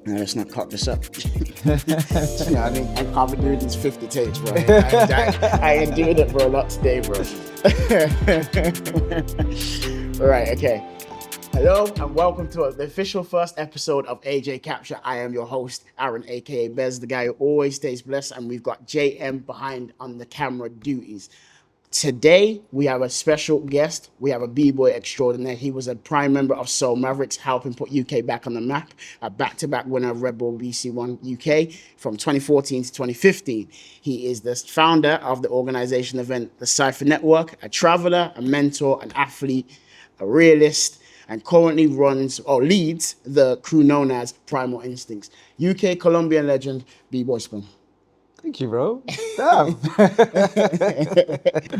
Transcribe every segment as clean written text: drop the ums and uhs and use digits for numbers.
No, let's not cut this up. You know what I mean? I can't be doing these 50 takes, bro. I ain't doing it for a lot today, bro. All right, okay. Hello and welcome to the official first episode of AJ Capture. I am your host, Aaron, aka Bez, the guy who always stays blessed, and we've got JM behind on the camera duties. Today, we have a special guest. We have a B-boy extraordinaire. He was a prime member of Soul Mavericks, helping put UK back on the map, a back-to-back winner of Red Bull BC1 UK from 2014 to 2015. He is the founder of the organization event, the Cypher Network, a traveler, a mentor, an athlete, a realist, and currently leads the crew known as Primal Instincts. UK Colombian legend, B-boy Spoon. Thank you, bro. Damn.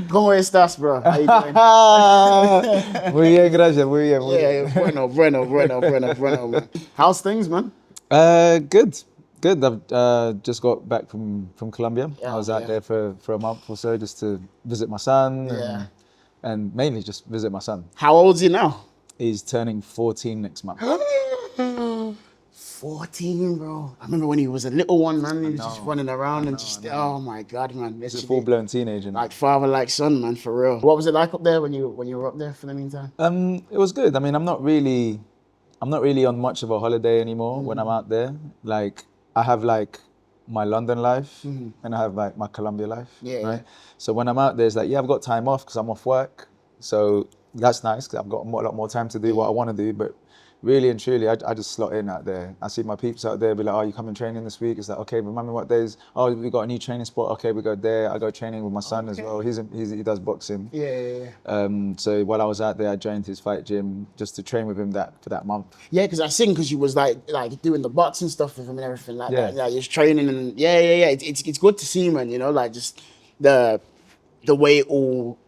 ¿Cómo estás, bro? How you doing? Muy bien, gracias. Muy bien. Muy bien. Bueno, man. How's things, man? Good. I've just got back from Colombia. I was out there for a month or so just to visit my son and mainly just visit my son. How old is he now? He's turning 14 next month. 14, bro. I remember when he was a little one, man. He was just running around and oh my God, man. He's a full-blown teenager now. Like father, like son, man, for real. What was it like up there when you were up there for the meantime? It was good. I mean, I'm not really on much of a holiday anymore when I'm out there. Like, I have like my London life and I have like my Colombia life, right? Yeah. So when I'm out there, it's like, I've got time off because I'm off work. So that's nice because I've got a lot more time to do what I want to do. But really and truly, I just slot in out there. I see my peeps out there, be like, oh, you coming training this week? It's like, okay, remind me what days. Oh, we got a new training spot. Okay, we go there. I go training with my son as well. He does boxing. Yeah. So while I was out there, I joined his fight gym just to train with him for that month. Yeah, because I seen because you was like doing the boxing stuff with him and everything like that. Yeah, just training and It's good to see, man. You know, like just the way it all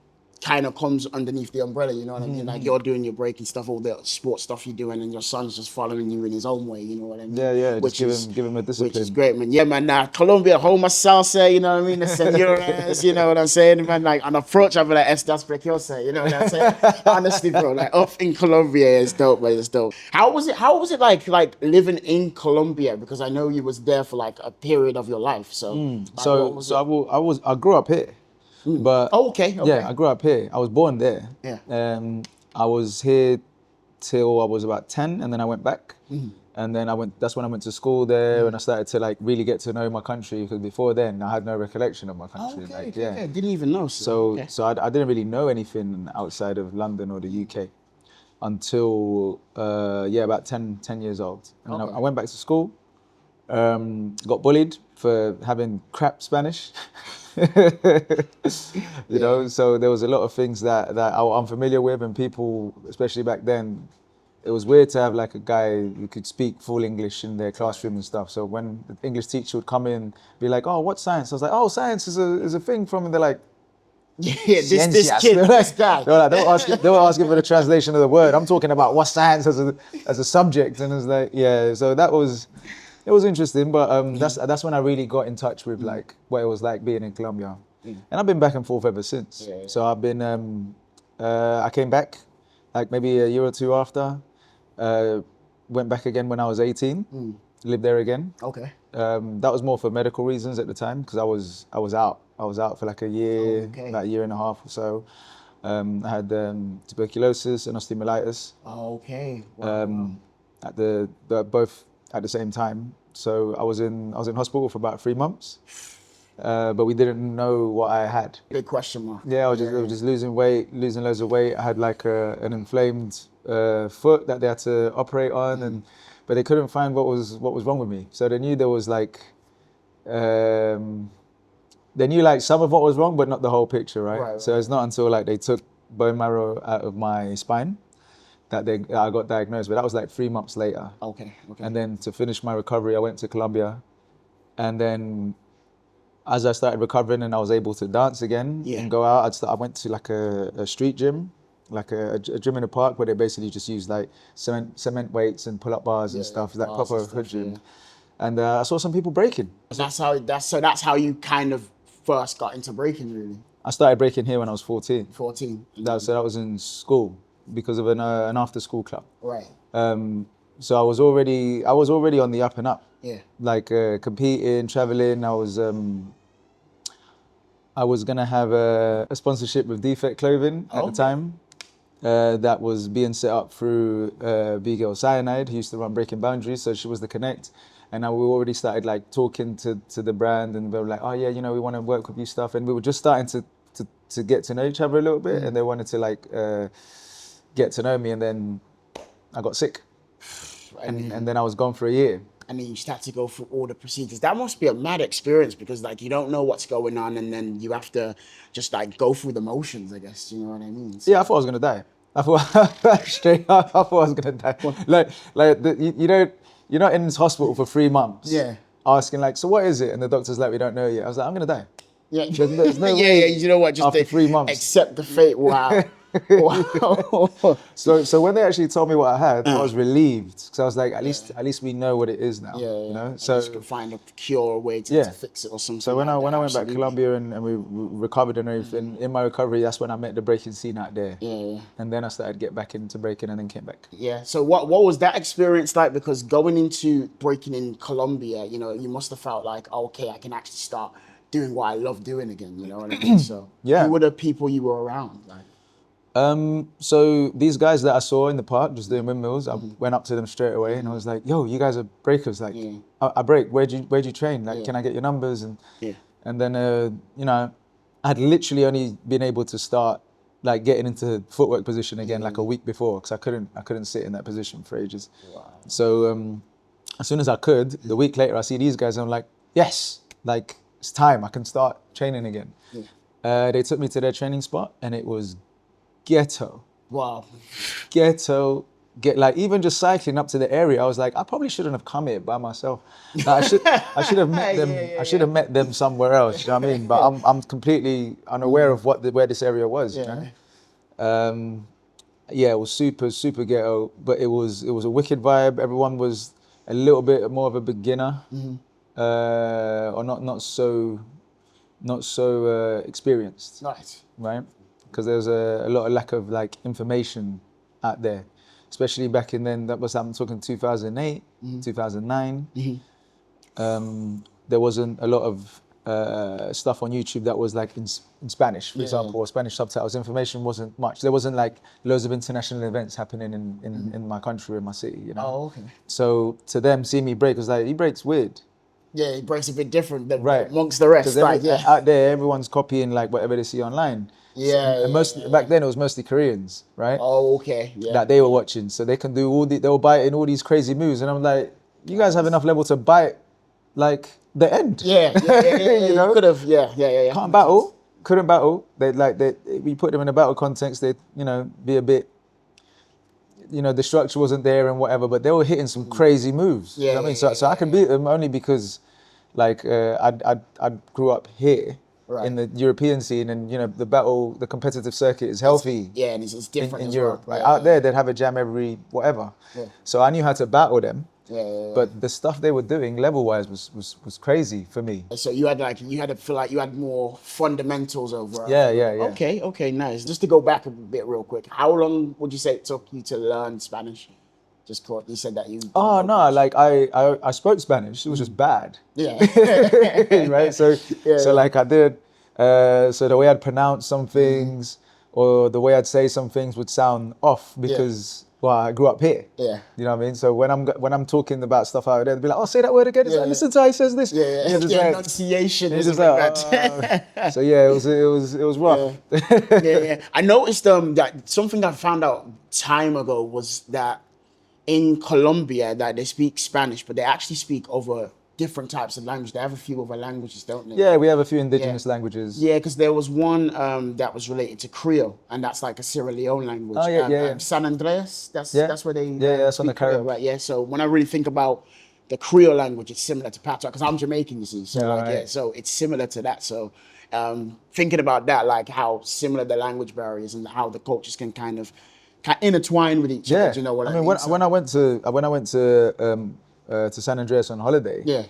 kind of comes underneath the umbrella, you know what I mean? Like you're doing your breaking stuff, all the sports stuff you're doing, and your son's just following you in his own way, you know what I mean? Yeah, just give him a discipline. Which is great, man. Yeah, man, Colombia, home salsa, you know what I mean? The senores, you know what I'm saying? Man, like on approach, I'll be like, estas preciosa, you know what I'm saying? Honestly, bro, like off in Colombia is dope, man, it's dope. How was it like living in Colombia? Because I know you was there for like a period of your life, so. I grew up here. But okay. Yeah, I grew up here. I was born there. Yeah. I was here till I was about 10, and then I went back. And then that's when I went to school there, and I started to like really get to know my country, because before then I had no recollection of my country. Didn't even know. So I didn't really know anything outside of London or the UK until about 10 years old. And then I went back to school, got bullied for having crap Spanish. You know, so there was a lot of things that I'm familiar with, and people, especially back then, it was weird to have like a guy who could speak full English in their classroom and stuff. So when the English teacher would come in, be like, "Oh, what's science?" I was like, "Oh, science is a thing from," and they're like, this kid, this guy. They were asking for the translation of the word. I'm talking about what's science as a subject, and it's like, so it was interesting, but that's when I really got in touch with like what it was like being in Colombia, and I've been back and forth ever since. So I've been, I came back like maybe a year or two after, went back again when I was 18, lived there again. Okay. That was more for medical reasons at the time, because I was out for like a year, about a year and a half or so. I had tuberculosis and osteomyelitis. Okay. Wow. Both at the same time. So I was in hospital for about 3 months, but we didn't know what I had. Big question mark. Yeah, I was just losing weight, losing loads of weight. I had like an inflamed foot that they had to operate on, but they couldn't find what was wrong with me. So they knew there was like, they knew like some of what was wrong, but not the whole picture, right? So it's not until like they took bone marrow out of my spine that I got diagnosed, but that was like 3 months later. Okay. And then to finish my recovery, I went to Colombia, and then as I started recovering and I was able to dance again and go out, I went to like a street gym, like a gym in a park where they basically just use like cement weights and pull-up bars and stuff, like proper hood gym. Yeah. And I saw some people breaking. That's how you kind of first got into breaking, really. I started breaking here when I was 14. 14. So that was in school because of an after-school club. Right. So I was already on the up and up. Yeah. Like competing, traveling. I was gonna have a sponsorship with Defect Clothing at the time. That was being set up through B-Girl Cyanide, who used to run Breaking Boundaries, so she was the connect. And now we already started like talking to the brand, and they were like, oh yeah, you know, we want to work with you stuff. And we were just starting to get to know each other a little bit, and they wanted to like get to know me, and then I got sick. And then I was gone for a year. And then you start to go through all the procedures. That must be a mad experience because like you don't know what's going on, and then you have to just like go through the motions, I guess. You know what I mean? So, Yeah, I thought I was gonna die. I thought straight up, I thought I was gonna die. You're not in this hospital for 3 months. Yeah. Asking like, so what is it? And the doctor's like, we don't know yet. I was like, I'm gonna die. Yeah. There's no yeah, way. you know what? Just after 3 months. Accept the fate. Wow. Wow. So when they actually told me what I had, I was relieved because I was like, at least we know what it is now. Yeah, you know. So you can find a cure or a way to fix it or something. So when I went back to absolutely. Colombia and we recovered and everything, in my recovery, that's when I met the breaking scene out there. Yeah. And then I started to get back into breaking and then came back. Yeah. So what was that experience like? Because going into breaking in Colombia, you know, you must have felt like, oh, okay, I can actually start doing what I love doing again. You know what I mean? So Yeah. who were the people you were around? Like, so these guys that I saw in the park just doing windmills, I went up to them straight away and I was like, yo, you guys are breakers. Like, I break. Where'd you train? Like, can I get your numbers? And then, you know, I had literally only been able to start like getting into footwork position again like a week before because I couldn't sit in that position for ages. Wow. So as soon as I could, the week later, I see these guys and I'm like, yes, like it's time. I can start training again. They took me to their training spot and it was ghetto. Wow. Ghetto. Like even just cycling up to the area, I was like, I probably shouldn't have come here by myself. Like, I should have met them. I should have met them somewhere else. You know what I mean? But I'm completely unaware of where this area was. You know? It was super ghetto, but it was a wicked vibe. Everyone was a little bit more of a beginner, or not so experienced. Nice. Right? Because there was a lot of lack of like information out there, especially back in then. I'm talking 2008, 2009. There wasn't a lot of stuff on YouTube that was like in Spanish, for example, or Spanish subtitles. Information wasn't much. There wasn't like loads of international events happening in my country, in my city, you know. Oh, okay. So to them, seeing me break was like, he breaks weird. Yeah, he breaks a bit different than Right. amongst the rest. Like, out there, everyone's copying like whatever they see online. Back then it was mostly Koreans, right? Oh, okay. Yeah. That they were watching, so they can do they were biting all these crazy moves, and I'm like, you guys have enough level to bite like the end. Yeah. You know, could have. Yeah. Couldn't battle. We put them in a battle context. They'd be a bit. The structure wasn't there and whatever, but they were hitting some crazy moves. You know what I mean? So I can beat them only because, like, I grew up here. Right. In the European scene, and the competitive circuit is healthy. And it's different in as Europe. well. Right? Out there, they'd have a jam every whatever. So I knew how to battle them. But the stuff they were doing level-wise was crazy for me. So you had to feel like you had more fundamentals over. Yeah. Okay, nice. Just to go back a bit real quick, how long would you say it took you to learn Spanish? Just you said that you. Oh no! Like I spoke Spanish. It was just bad. Yeah. Right. So like I did. So the way I'd pronounce some things, or the way I'd say some things would sound off because I grew up here. Yeah. You know what I mean? So when I'm talking about stuff out there, they'd be like, "Oh, say that word again." It's like, listen to how he says this. Yeah. Enunciation. It's just like, so it was rough. Yeah. I noticed that something I found out time ago was that in Colombia that they speak Spanish, but they actually speak over different types of language. They have a few other languages, don't they? Yeah, we have a few indigenous languages. Yeah, because there was one that was related to Creole, and that's like a Sierra Leone language. Oh yeah. San Andreas, that's where they that's on the Caribbean. Right? Yeah. So when I really think about the Creole language, it's similar to Patois because I'm Jamaican, you see. So so it's similar to that. So thinking about that, like how similar the language barriers and how the cultures can kind of intertwine with each other. You know what I mean? When I went to San Andreas on holiday,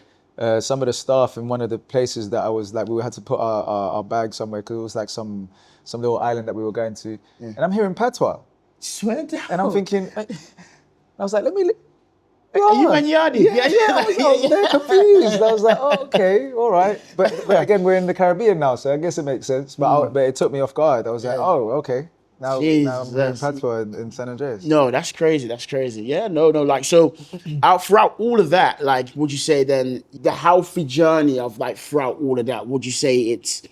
some of the staff in one of the places that I was like, we had to put our bag somewhere because it was like some little island that we were going to, and I'm hearing patois. Swear down. And I'm thinking, I was like, let me Are you Manyadi? Yeah, I was very confused. I was like, oh, okay, all right. But again, we're in the Caribbean now, so I guess it makes sense. But it took me off guard. I was like, oh, okay. Now I'm hearing patois in San Andreas. No, that's crazy. That's crazy. Yeah, no. Like, so throughout all of that, like, would you say then the healthy journey of like throughout all of that, would you say it's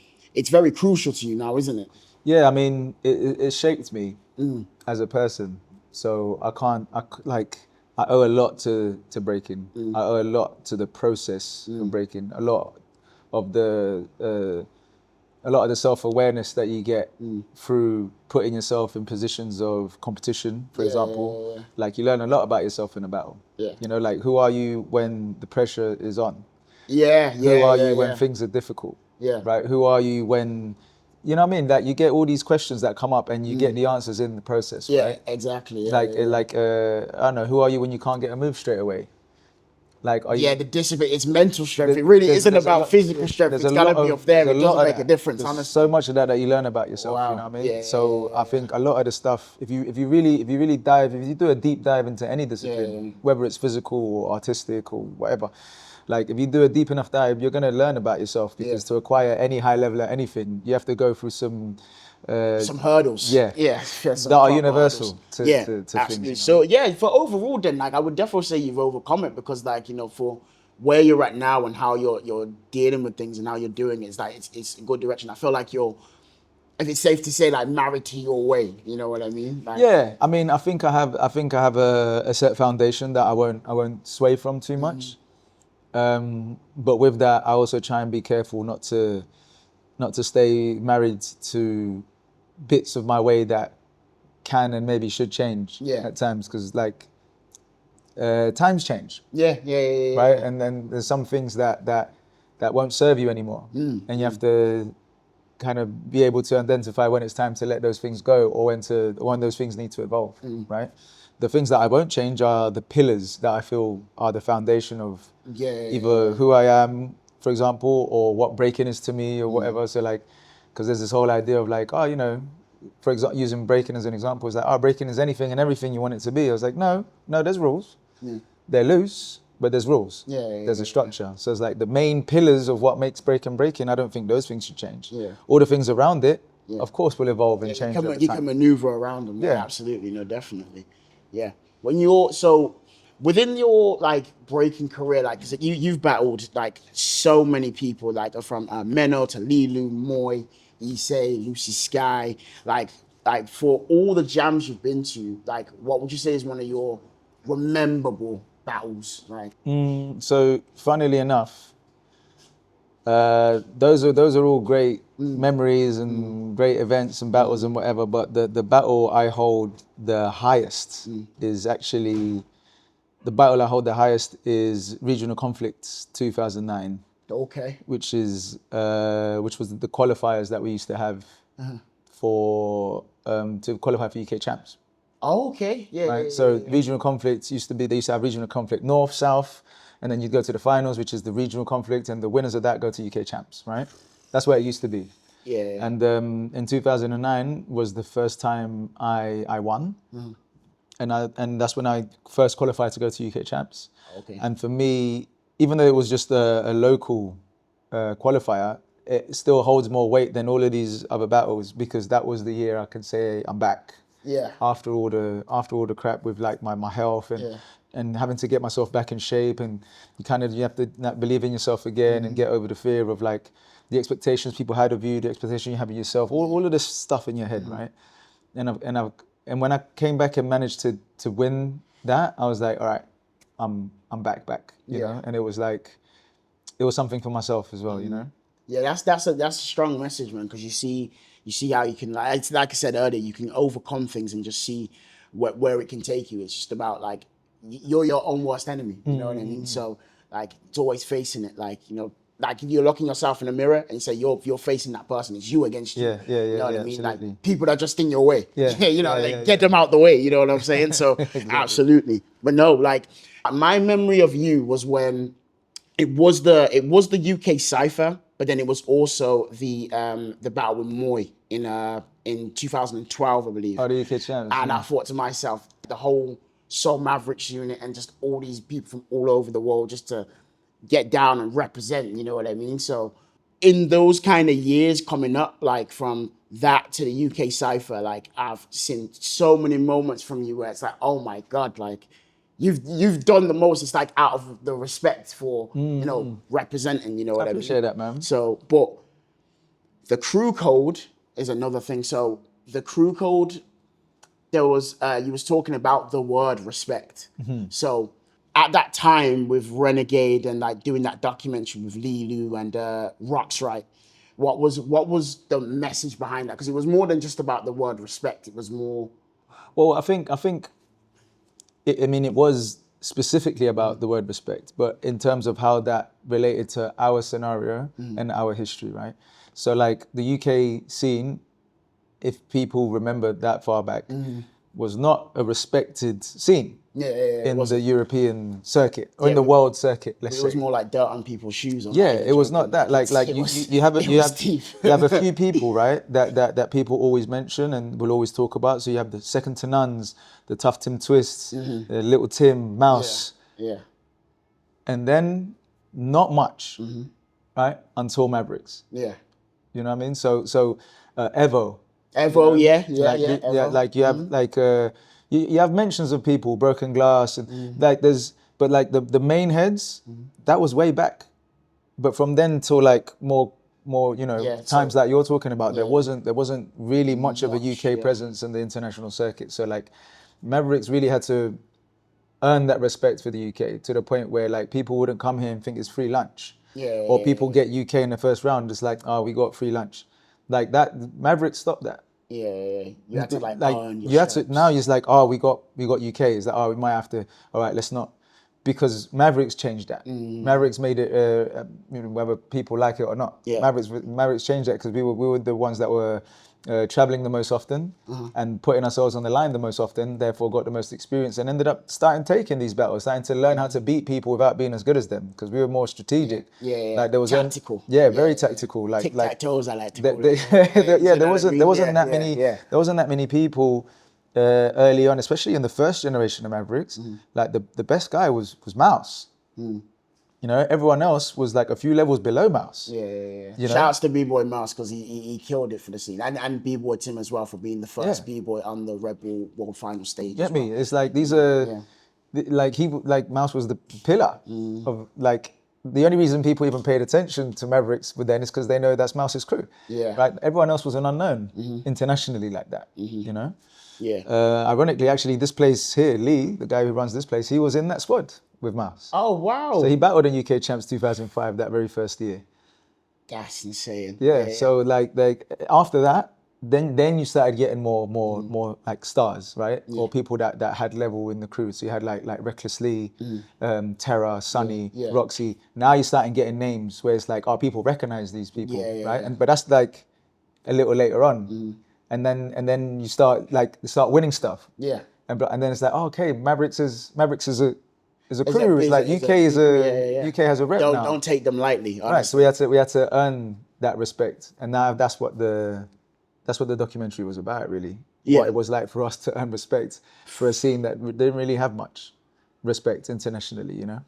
very crucial to you now, isn't it? Yeah, I mean, it shaped me as a person. So I owe a lot to breaking. I owe a lot to the process of breaking. A lot of the self-awareness that you get through putting yourself in positions of competition, for example. Like, you learn a lot about yourself in a battle. Yeah. You know, like, who are you when the pressure is on? Yeah. Who are you when things are difficult? Yeah. Right? Who are you when, you know what I mean? That you get all these questions that come up and you get the answers in the process, right? Exactly. Yeah, I don't know, who are you when you can't get a move straight away? Like, the discipline, it's mental strength. It really isn't about physical strength. It's got to be up there. It doesn't make a difference, honestly. So much of that you learn about yourself, you know what I mean? So I think a lot of the stuff, if you really if you do a deep dive into any discipline, whether it's physical or artistic or whatever, like, if you do a deep enough dive, you're going to learn about yourself, because to acquire any high level at anything, you have to go through some hurdles. That are universal to absolutely. things. You know? So for overall, then, like, I would definitely say you've overcome it, because, like, you know, for where you're at now and how you're dealing with things and how you're doing it, it's like it's a good direction. I feel like you're, if it's safe to say, like, married to your way. You know what I mean? Like, yeah, I mean, I think I have a set foundation that I won't sway from too much. But with that, I also try and be careful not to stay married to bits of my way that can and maybe should change at times, because, like, times change. Right, and then there's some things that won't serve you anymore, and you have to kind of be able to identify when it's time to let those things go, or when those things need to evolve. Right. The things that I won't change are the pillars that I feel are the foundation of either who I am, for example, or what breaking is to me, or whatever. So, like, because there's this whole idea of, like, oh, you know, for example, using breaking as an example, it's like, oh, breaking is anything and everything you want it to be. I was like, no, there's rules. They're loose, but there's rules. There's a structure. So it's like the main pillars of what makes breaking, I don't think those things should change. All the things around it, of course, will evolve and change over time. You can maneuver around them. Yeah, absolutely. No, definitely. Yeah. Within your, like, breaking career, like, 'cause you've battled, like, so many people, like, from Menno to Lilu, Moy, Issei, Lucy Sky, like for all the jams you've been to, like, what would you say is one of your rememberable battles? Like, so funnily enough, those are all great memories and great events and battles and whatever. But the battle I hold the highest is actually Regional Conflicts 2009. Okay. Which was the qualifiers that we used to have for to qualify for UK champs. Oh, okay. Yeah. So regional conflicts they used to have regional conflict north, south, and then you'd go to the finals, which is the regional conflict, and the winners of that go to UK champs, right? That's where it used to be. Yeah. And in 2009 was the first time I won. And that's when I first qualified to go to UK champs. Okay. And for me, even though it was just a local qualifier, it still holds more weight than all of these other battles, because that was the year I could say I'm back. Yeah. After all the crap with, like, my health and having to get myself back in shape, and you have to believe in yourself again and get over the fear of, like, the expectations people had of you, the expectation you have of yourself, all of this stuff in your head, right? And when I came back and managed to win that, I was like, all right, I'm back, you know? And it was like, it was something for myself as well, you know? Yeah, that's a strong message, man, because you see how you can, like I said earlier, you can overcome things and just see where it can take you. It's just about, like, you're your own worst enemy, you know what I mean? So, like, it's always facing it, like, you know, like, if you're looking yourself in the mirror and you say you're facing that person, it's you against you. You know what I mean? Absolutely. Like, people that are just in your way. Get them out the way, you know what I'm saying? So exactly. Absolutely. But no, like, my memory of you was when it was the UK Cypher, but then it was also the battle with Moy in 2012, I believe. Oh, the UK champs. And I thought to myself, the whole Soul Mavericks unit and just all these people from all over the world just to get down and represent, you know what I mean? So in those kind of years coming up, like from that to the UK Cypher, like I've seen so many moments from you where it's like, oh my God, like you've done the most. It's like out of the respect for, you know, representing, you know what I mean? Appreciate that, man. So, but the crew code is another thing. So the crew code, there was you was talking about the word respect. So at that time with Renegade and like doing that documentary with Lilu and Rox, right? What was the message behind that? Because it was more than just about the word respect. It was more. Well, I think I mean, it was specifically about the word respect, but in terms of how that related to our scenario and our history, right? So like the UK scene, if people remember that far back, was not a respected scene in the European circuit or in the world circuit. Let's say it was more like dirt on people's shoes. Yeah, it was not that. Like you have a few people, right? That people always mention and will always talk about. So you have the Second to Nones, the Tough Tim Twists, Little Tim, Mouse, and then not much, right? Until Mavericks. Yeah. You know what I mean? So Evo. Evo, Like you have like you have mentions of people, Broken Glass, and like there's, but like the main heads, that was way back. But from then till like more you know times that you're talking about, there wasn't really much of a UK presence in the international circuit. So like Mavericks really had to earn that respect for the UK to the point where like people wouldn't come here and think it's free lunch. Or people get UK in the first round, it's like, oh, we got free lunch. Like that, Mavericks stopped that. You had to like earn your you had to, now it's like, oh, we got UK. It's like, oh, we might have to, all right, let's not, because Mavericks changed that. Mavericks made it, you know, whether people like it or not. Mavericks changed that because we were the ones that were traveling the most often and putting ourselves on the line the most often, therefore got the most experience and ended up starting taking these battles, starting to learn how to beat people without being as good as them because we were more strategic. Like there was tactical. Very tactical. Like tic-tac-toes, I like to call it. There wasn't that many people early on, especially in the first generation of Mavericks. Like the best guy was Mouse. You know, everyone else was like a few levels below Mouse. You know? Shouts to Bboy Mouse because he killed it for the scene, and Bboy Tim as well for being the first B-boy on the Red Bull World Final stage. Get me? It's like these are like Mouse was the pillar of like. The only reason people even paid attention to Mavericks then is because they know that's Mouse's crew. Right. Everyone else was an unknown internationally like that. You know. Ironically, actually, this place here, Lee, the guy who runs this place, he was in that squad with Mouse. Oh wow! So he battled in UK Champs 2005 that very first year. That's insane. So like after that, then you started getting more like stars, right? Or people that had level in the crew. So you had like Reckless Lee, Terra, Sunny, Roxy. Now you're starting getting names where it's like, oh, people recognize these people, right? But that's like a little later on. And then you start winning stuff. And then it's like, oh, okay, Mavericks is a crew. It's like UK has a rep now. Don't take them lightly. Honestly. Right. So we had to earn that respect, and now that's what the documentary was about, really. What it was like for us to earn respect for a scene that didn't really have much respect internationally, you know.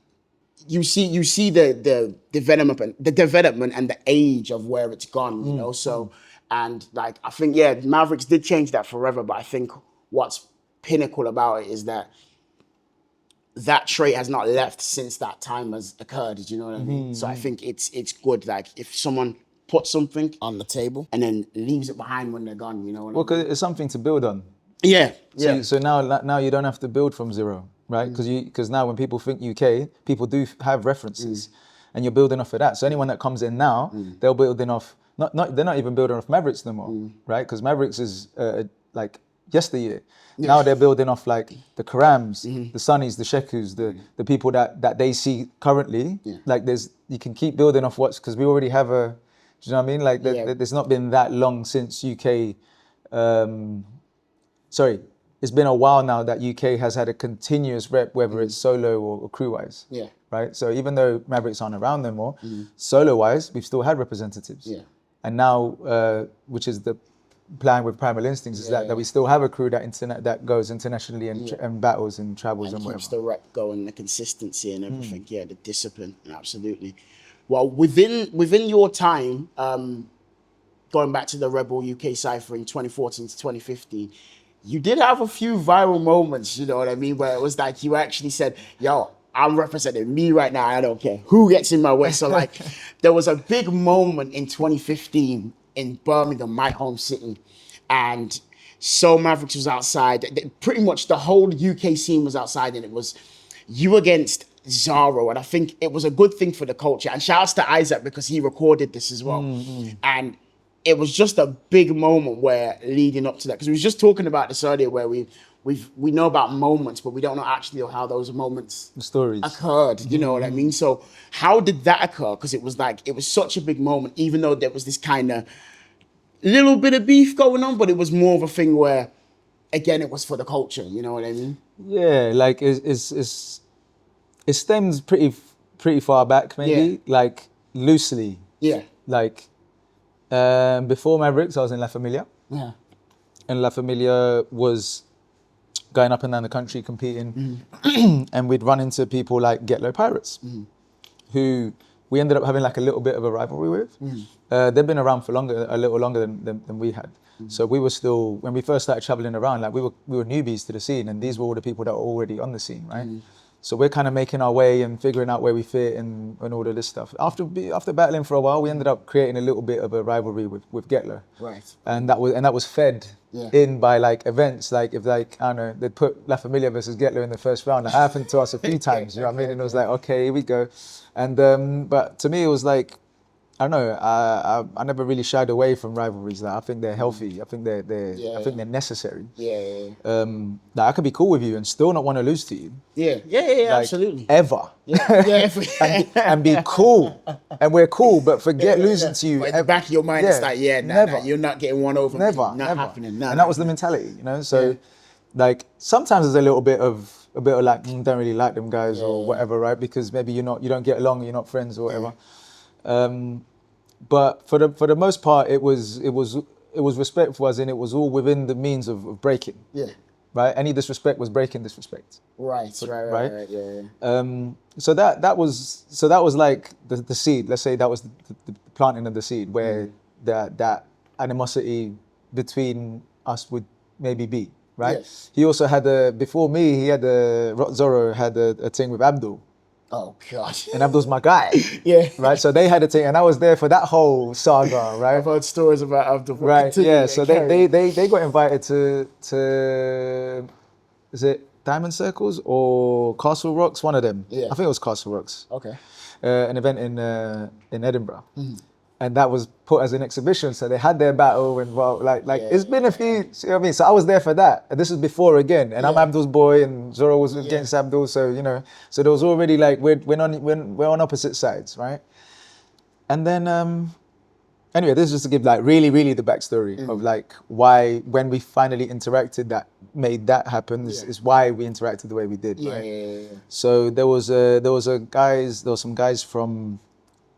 You see the development and the age of where it's gone, you know. So and like I think Mavericks did change that forever, but I think what's pinnacle about it is that trait has not left since that time has occurred. Do you know what I mean? So I think it's good. Like if someone puts something on the table and then leaves it behind when they're gone, you know what I mean? Because it's something to build on. So now you don't have to build from zero, right? Because now when people think UK, people do have references, and you're building off of that. So anyone that comes in now, they're building off. They're not even building off Mavericks no more, right? Because Mavericks is like yesteryear. Now they're building off like the Karams, the Sunnies, the Shekus, the people that they see currently. Like you can keep building off because we already have a. Do you know what I mean? Like there's not been that long since UK. It's been a while now that UK has had a continuous rep, whether it's solo or crew-wise. Right. So even though Mavericks aren't around no more, solo-wise, we've still had representatives. And now, which is the plan with Primal Instincts is that we still have a crew that goes internationally and battles and travels and whatever. Keeps the rep going, the consistency and everything. Yeah, the discipline, absolutely. Well, within your time, going back to the Rebel UK Cypher in 2014 to 2015, you did have a few viral moments, you know what I mean, where it was like you actually said, yo, I'm representing me right now. I don't care who gets in my way. So like there was a big moment in 2015 in Birmingham, my home city, and Soul Mavericks was outside. Pretty much the whole UK scene was outside, and it was you against Zaro. And I think it was a good thing for the culture. And shout outs to Isaac because he recorded this as well. And it was just a big moment where leading up to that, because we was just talking about this earlier, where we know about moments, but we don't know actually how those moments occurred. You know what I mean? So how did that occur? Because it was such a big moment, even though there was this kind of little bit of beef going on, but it was more of a thing where, again, it was for the culture. You know what I mean? Yeah, like it stems pretty far back, maybe, like loosely. Yeah. Like before Mavericks, I was in La Familia. Yeah. And La Familia was going up and down the country competing, and we'd run into people like Get Low Pirates, who we ended up having like a little bit of a rivalry with. They've been around for a little longer than we had. So we were still, when we first started traveling around, like we were newbies to the scene, and these were all the people that were already on the scene, right? So we're kind of making our way and figuring out where we fit and all of this stuff. After battling for a while, we ended up creating a little bit of a rivalry with Getler. Right. And that was fed in by like events, like if like, I don't know, they'd put La Familia versus Getler in the first round. That happened to us a few times, you know what I mean? And it was like, okay, here we go. And but to me, it was like, I don't know. I never really shied away from rivalries. Like, I think they're healthy. I think they're necessary. Like, I could be cool with you and still not want to lose to you. Like, absolutely. Ever. And be cool. And we're cool, but forget losing to you. But in the back of your mind, it's like, never. You're not getting one over. Never. Not happening. And that was the mentality, you know. So, like, sometimes there's a little bit of like, don't really like them guys or whatever, right? Because maybe you don't get along, you're not friends or whatever. But for the most part, it was respectful, as in it was all within the means of breaking. Yeah. Right. Any disrespect was breaking disrespect. Right. So that was like the seed. Let's say that was the planting of the seed, where that animosity between us would maybe be. Right. Yes. He also had before me. He had Zorro had a thing with Abdul. Oh gosh. And Abdul's my guy. Right. So they had a thing, and I was there for that whole saga. Right. I've heard stories about Abdul. Right. Yeah. So they got invited to is it Diamond Circles or Castle Rocks? One of them. Yeah. I think it was Castle Rocks. Okay. An event in Edinburgh. And that was put as an exhibition. So they had their battle and it's been a few, you know what I mean? So I was there for that. And this is before again. And I'm Abdul's boy and Zorro was against Abdul. So, you know, so there was already like, we're on opposite sides, right? And then, anyway, this is just to give like really the backstory of like why, when we finally interacted, that made that happen is why we interacted the way we did, right? So there was some guys from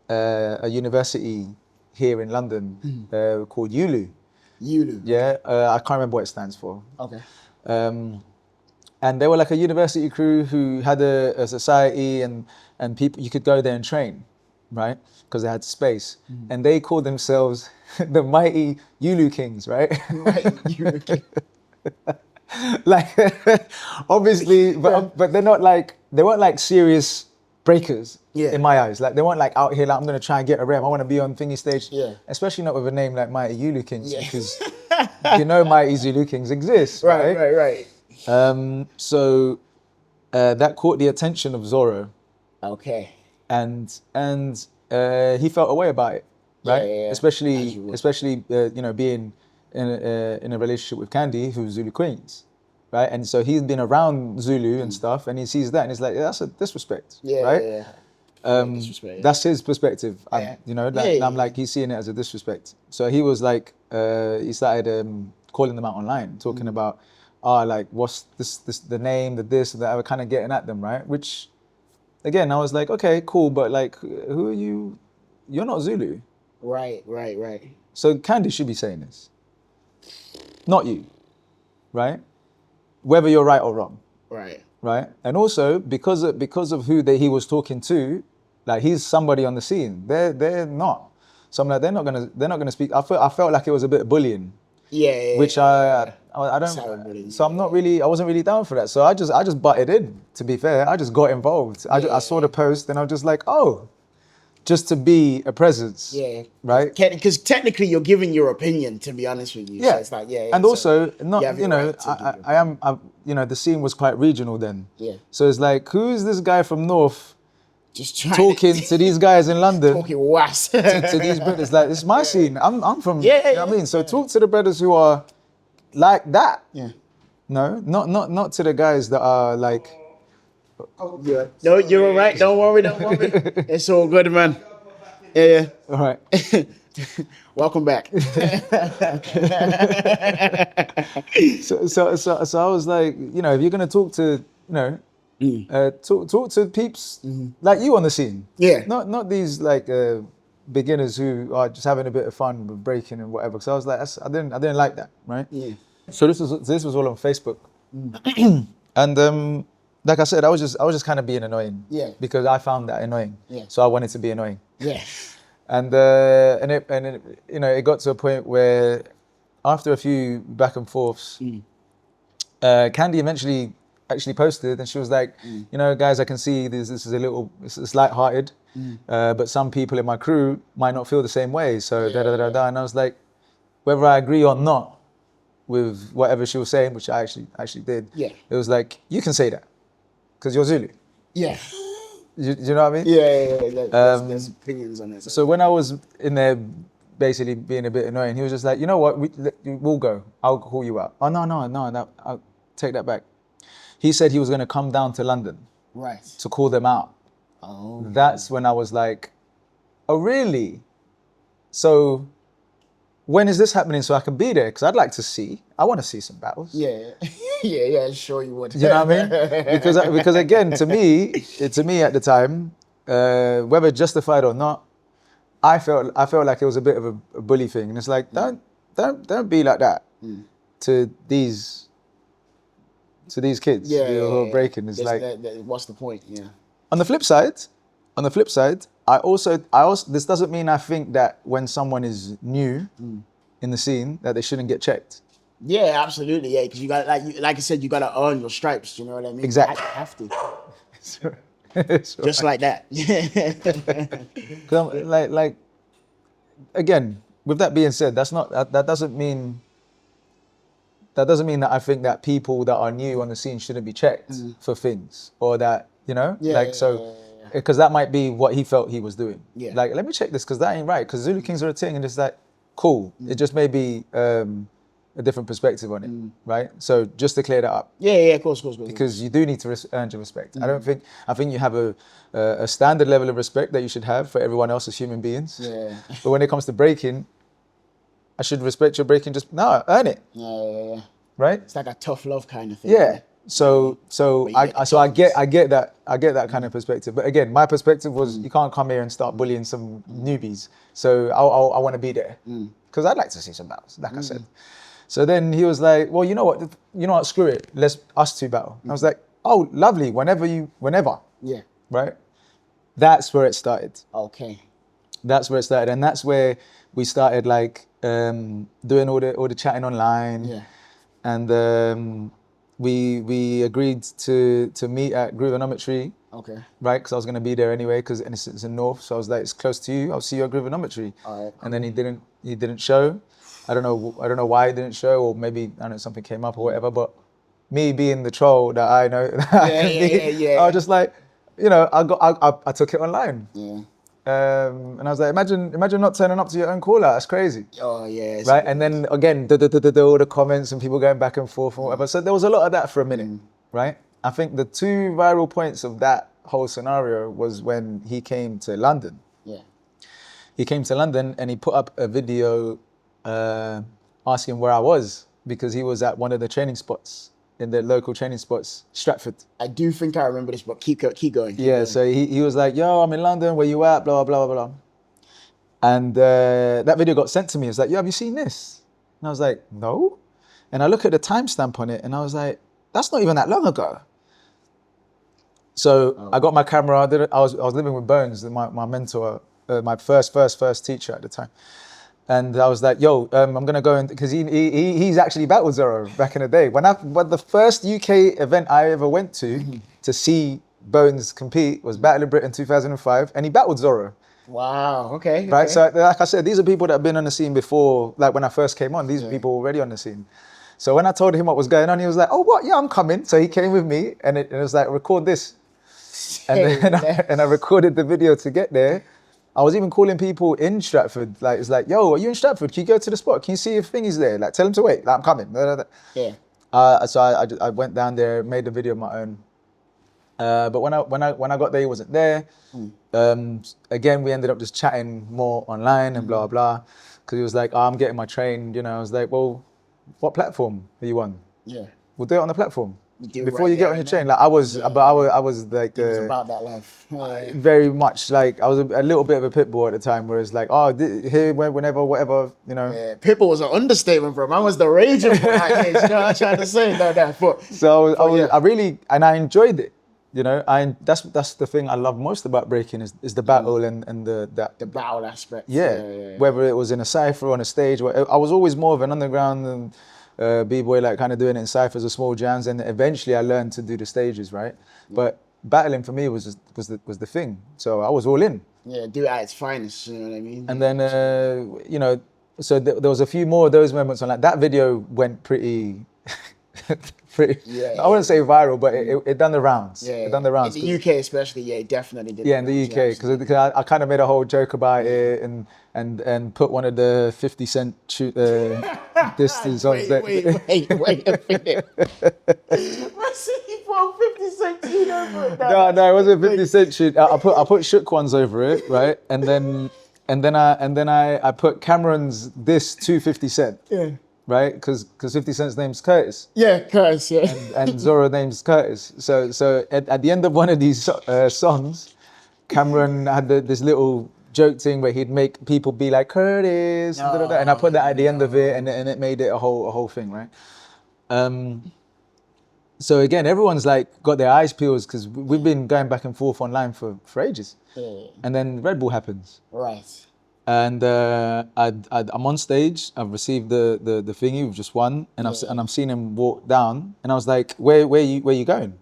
a university here in London called ULU. ULU. Yeah, I can't remember what it stands for. Okay. And they were like a university crew who had a society and people, you could go there and train, right? Because they had space. And they called themselves the Mighty ULU Kings, right? ULU Kings. Like, obviously, but they're not like, they weren't like serious breakers in my eyes. Like, they weren't like out here like, I'm gonna try and get a rep, I want to be on thingy stage. Especially not with a name like Mighty Zulu Kings, because you know Mighty Zulu Kings exist, right? So that caught the attention of Zorro. Okay. And he felt a way about it, right? Especially you know, being in a relationship with Candy, who's Zulu Queens. Right, and so he's been around Zulu and stuff, and he sees that, and he's like, that's a disrespect, right? Disrespect, that's his perspective, you know. I'm like, he's seeing it as a disrespect. So he was like, he started calling them out online, talking about, like, what's this, the name, the this, that. I was kind of getting at them, right? Which, again, I was like, okay, cool, but like, who are you? You're not Zulu. Right. So Candy should be saying this. not you, right? Whether you're right or wrong, Right. right? And also because of who he was talking to, like he's somebody on the scene. They're not. So I'm like, they're not gonna speak. I felt like it was a bit of bullying. Yeah. Which I don't. Cyberbullying, So I'm not really. I wasn't really down for that. So I just butted in. To be fair, I just got involved. I saw the post and I was just like, oh, just to be a presence. Yeah. Right. Because technically you're giving your opinion. To be honest with you. Yeah. So it's like And so also not. have your right to give your I am. The scene was quite regional then. Yeah. So it's like, who is this guy from North just trying talking to these guys in London? talking was to these brothers, like, it's my scene. I'm from. Yeah, You know what I mean? So talk to the brothers who are like that. Yeah. No, not to the guys that are like. No, you're all right. Don't worry. It's all good, man. Yeah. All right. Welcome back. So I was like, if you're gonna talk to, talk to peeps like you on the scene. Yeah. Not these like beginners who are just having a bit of fun with breaking and whatever. So I was like, I didn't like that, right? Yeah. So this was all on Facebook, and like I said, I was just kind of being annoying. Yeah. Because I found that annoying. Yeah. So I wanted to be annoying. Yeah. And it got to a point where after a few back and forths, Candy eventually actually posted and she was like, guys, I can see this is it's lighthearted, but some people in my crew might not feel the same way. So and I was like, whether I agree or not with whatever she was saying, which I actually did, it was like, you can say that because you're Zulu. Yeah. You know what I mean? Yeah. There's opinions on it. So when I was in there basically being a bit annoying, he was just like, you know what, we'll go. I'll call you out. Oh, no, I'll take that back. He said he was going to come down to London to call them out. Oh. That's when I was like, oh, really? So when is this happening so I can be there? Because I'd like to see. I want to see some battles. Yeah. Yeah, sure you would. You know what I mean? Because again, to me at the time, whether justified or not, I felt like it was a bit of a bully thing. And it's like, don't be like that to these kids who are breaking. It's like, what's the point? Yeah. On the flip side, I also this doesn't mean I think that when someone is new in the scene that they shouldn't get checked. Yeah, absolutely. Yeah, because you got like I said, you got to earn your stripes. You know what I mean? Exactly. You have to. It's Just like that. like again, with that being said, that doesn't mean that I think that people that are new on the scene shouldn't be checked for things or that, because that might be what he felt he was doing. Yeah. Like, let me check this because that ain't right. Because Zulu Kings are a thing and it's like, cool. It just may be a different perspective on it, right? So just to clear that up. Yeah, of course. Because you do need to earn your respect. I think you have a standard level of respect that you should have for everyone else as human beings. Yeah. But when it comes to breaking, I should respect your breaking. Earn it. Yeah. Right? It's like a tough love kind of thing. Yeah. So I get that kind of perspective. But again, my perspective was you can't come here and start bullying some newbies. So I want to be there because I'd like to see some battles, like I said. So then he was like, well, you know what, screw it. Let's us two battle. I was like, oh, lovely. Whenever. Yeah. Right. That's where it started. Okay. That's where it started, and that's where we started like doing all the chatting online. Yeah. And we agreed to meet at Groovonometry. Okay. Right, because I was gonna be there anyway, because it's in North, so I was like, it's close to you. I'll see you at Groovonometry. All right. And then he didn't show. I don't know why he didn't show, or maybe I don't know, something came up or whatever. But me being the troll that I know, Yeah. I was just like, I took it online. Yeah. And I was like, imagine not turning up to your own call out. That's crazy. Oh yeah. Right, and then again, all the comments and people going back and forth and whatever. So there was a lot of that for a minute, right? I think the two viral points of that whole scenario was when he came to London. Yeah. He came to London and he put up a video asking where I was because he was at one of the training spots, in the local training spots, Stratford. I do think I remember this, but keep going. Keep going. So he was like, yo, I'm in London, where you at, blah, blah, blah, blah. And that video got sent to me. It's like, yo, have you seen this? And I was like, no. And I look at the timestamp on it and I was like, that's not even that long ago. So I got my camera. I was living with Bones, my mentor, my first teacher at the time. And I was like, yo, I'm gonna go in, because he's actually battled Zorro back in the day. But the first UK event I ever went to see Bones compete was Battle of Britain 2005, and he battled Zorro. Wow. Okay. Right. So like I said, these are people that have been on the scene before. Like when I first came on, these are people already on the scene. So when I told him what was going on, he was like, oh, what? Yeah, I'm coming. So he came with me, and it was like, record this. And then I recorded the video to get there. I was even calling people in Stratford. Like, it's like, yo, are you in Stratford? Can you go to the spot? Can you see if thingy's there? Like, tell him to wait. Like, I'm coming. Yeah. So I went down there, made the video of my own. But when I got there, he wasn't there. Again, we ended up just chatting more online and blah blah. Because he was like, oh, I'm getting my train. You know, I was like, well, what platform are you on? Yeah. We'll do it on the platform. Before right you get on your train. Like I was like, it was about that life. very much like, I was a little bit of a pit bull at the time, where it's like, oh, here, whenever, whatever, you know. Yeah, Pitbull was an understatement, bro. Man was the raging for that age. You know what I'm trying to say? I really, and I enjoyed it. You know, that's the thing I love most about breaking is the battle and the battle aspect. Yeah. Whether it was in a cypher or on a stage, I was always more of an underground and B-boy, like kind of doing it in ciphers or small jams, and eventually I learned to do the stages, right? But battling for me was the thing, so I was all in. Yeah, do it at its finest, you know what I mean? And then you know, so there was a few more of those moments on, like, that video went pretty. I wouldn't say viral, but it done the rounds. Yeah, it done the rounds. In the UK especially, yeah, it definitely did. Yeah, in the UK, because I kind of made a whole joke about it and put one of the 50 Cent distance on there. Wait a minute. He put 50 Cent shoot over it. No, it wasn't 50 Cent shoot. I put shook ones over it, right? And then I put Cameron's diss to 50 Cent. Yeah. Right, because 50 Cent's name's Curtis. Yeah, Curtis. Yeah. And Zorro name's Curtis. So at the end of one of these songs, Cameron had this little joke thing where he'd make people be like, Curtis, and I put that at the end of it, and it made it a whole thing, right? So again, everyone's like got their eyes peeled, because we've been going back and forth online for ages. Yeah. And then Red Bull happens. Right. And I'm on stage. I've received the thingy. We've just won, and I'm seeing him walk down. And I was like, "Where you going?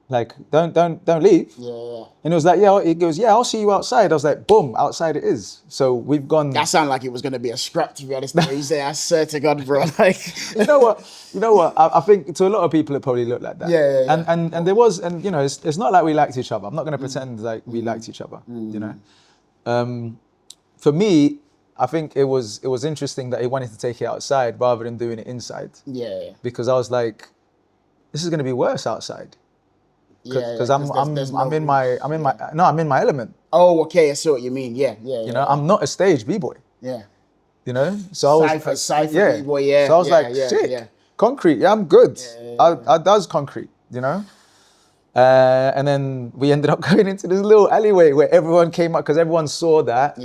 Like, don't leave." Yeah. And it was like, "Yeah." He goes, "Yeah, I'll see you outside." I was like, "Boom, outside it is." So we've gone. That sounded like it was gonna be a scrap, to be honest. You say, "I swear to God, bro." Like, you know what? I think to a lot of people it probably looked like that. Yeah. And there was, and you know, it's not like we liked each other. I'm not gonna pretend like we liked each other. You know. For me, I think it was interesting that he wanted to take it outside rather than doing it inside. Yeah. Because I was like, this is going to be worse outside. Because I'm in my element. Oh, okay. I see what you mean. Yeah. You know, I'm not a stage B-boy. Yeah. You know, so I was cypher B-boy. Yeah. So I was like, shit, concrete. Yeah, I'm good. I does concrete. You know. And then we ended up going into this little alleyway where everyone came up, because everyone saw that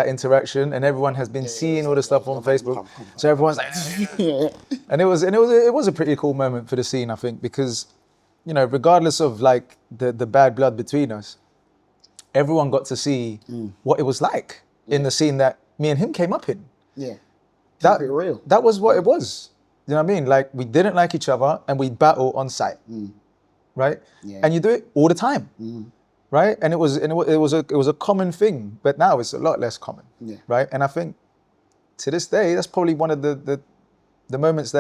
interaction, and everyone has been seeing all the stuff on Facebook. So everyone's like, and it was a pretty cool moment for the scene, I think, because, you know, regardless of like the bad blood between us, everyone got to see what it was like in the scene that me and him came up in. Yeah, that was what it was. You know what I mean? Like, we didn't like each other, and we battle on site. Right, and you do it all the time, right? And it was a common thing, but now it's a lot less common, right? And I think to this day, that's probably one of the moments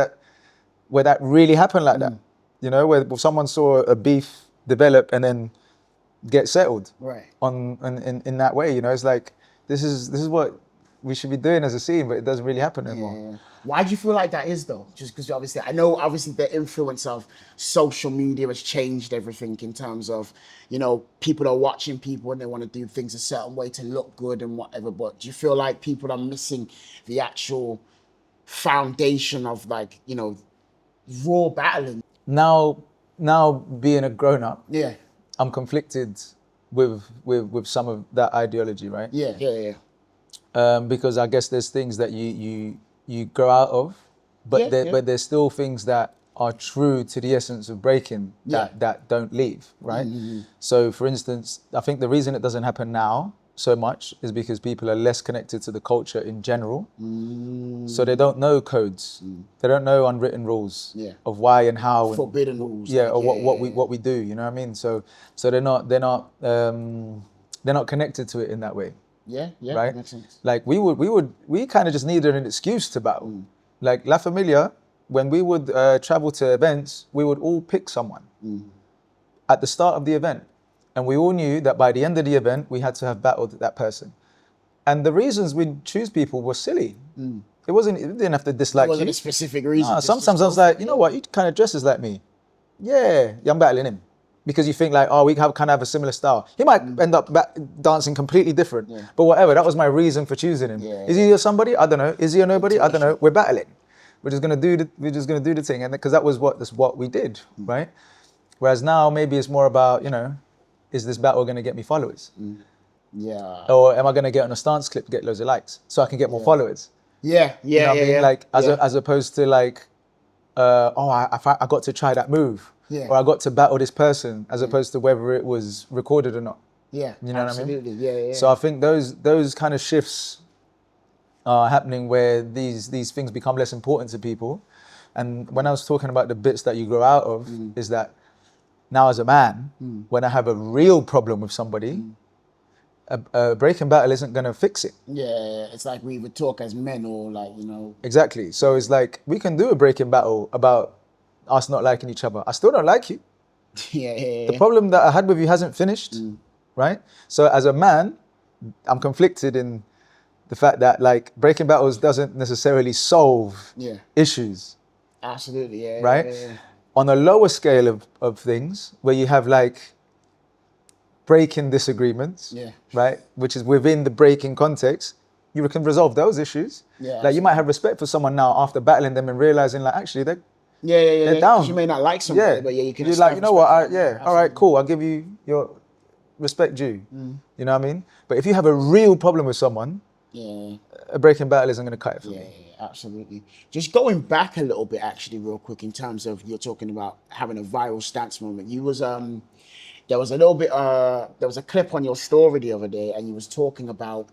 where that really happened like that, you know, where someone saw a beef develop and then get settled, right? In that way, you know, it's like this is what we should be doing as a scene, but it doesn't really happen anymore. Yeah. Why do you feel like that is, though? Just because I know the influence of social media has changed everything in terms of, you know, people are watching people and they want to do things a certain way to look good and whatever. But do you feel like people are missing the actual foundation of, like, you know, raw battling? Now being a grown up, I'm conflicted with some of that ideology, right? Yeah. Because I guess there's things that you grow out of, but but there's still things that are true to the essence of breaking that don't leave, right? So for instance, I think the reason it doesn't happen now so much is because people are less connected to the culture in general. So they don't know codes. They don't know unwritten rules of why and how. Forbidden rules. Yeah, or what we do, you know what I mean? So they're not connected to it in that way. Yeah, right? Makes sense. Like we kind of just needed an excuse to battle. Like La Familia, when we would travel to events, we would all pick someone at the start of the event. And we all knew that by the end of the event, we had to have battled that person. And the reasons we'd choose people were silly. It didn't have to dislike you. It wasn't a specific reason. No, sometimes I was like, you know what, he kind of dresses like me. Yeah, I'm battling him. Because you think like, oh, we kind of have a similar style. He might end up dancing completely different. But whatever, that was my reason for choosing him. Is he somebody? I don't know. Is he a nobody? I don't know. We're battling. We're just gonna do the thing, and because that's what we did, right? Whereas now maybe it's more about, you know, is this battle gonna get me followers? Yeah. Or am I gonna get on a stance clip, get loads of likes, so I can get more followers? You know what I mean? Like as opposed to like, I got to try that move. Or I got to battle this person, as opposed to whether it was recorded or not. Yeah, you know absolutely. what I mean? Yeah. So I think those kind of shifts are happening where these things become less important to people. And when I was talking about the bits that you grow out of, is that now as a man, when I have a real problem with somebody, a breaking battle isn't going to fix it. Yeah, it's like we would talk as men or like, you know. Exactly. So it's like we can do a breaking battle about us not liking each other. I still don't like you. The problem that I had with you hasn't finished, right? So as a man, I'm conflicted in the fact that like breaking battles doesn't necessarily solve issues. Absolutely, right? On a lower scale of things, where you have like breaking disagreements, right? Which is within the breaking context, you can resolve those issues. Like you might have respect for someone now after battling them and realizing like actually they're down. You may not like somebody, but you can. You're like, you know what? All right, cool. I'll give you your respect due. You know what I mean? But if you have a real problem with someone, a breaking battle isn't going to cut it for me. Yeah, absolutely. Just going back a little bit, actually, real quick, in terms of you're talking about having a viral stance moment. You was there was a little bit there was a clip on your story the other day, and you was talking about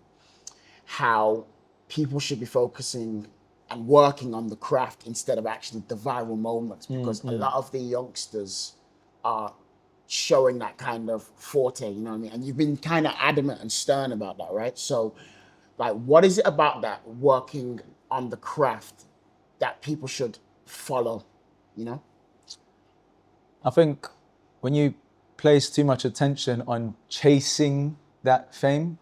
how people should be focusing and working on the craft instead of actually the viral moments, because a lot of the youngsters are showing that kind of forte, you know what I mean? And you've been kind of adamant and stern about that, right? So, like, what is it about that working on the craft that people should follow, you know? I think when you place too much attention on chasing that fame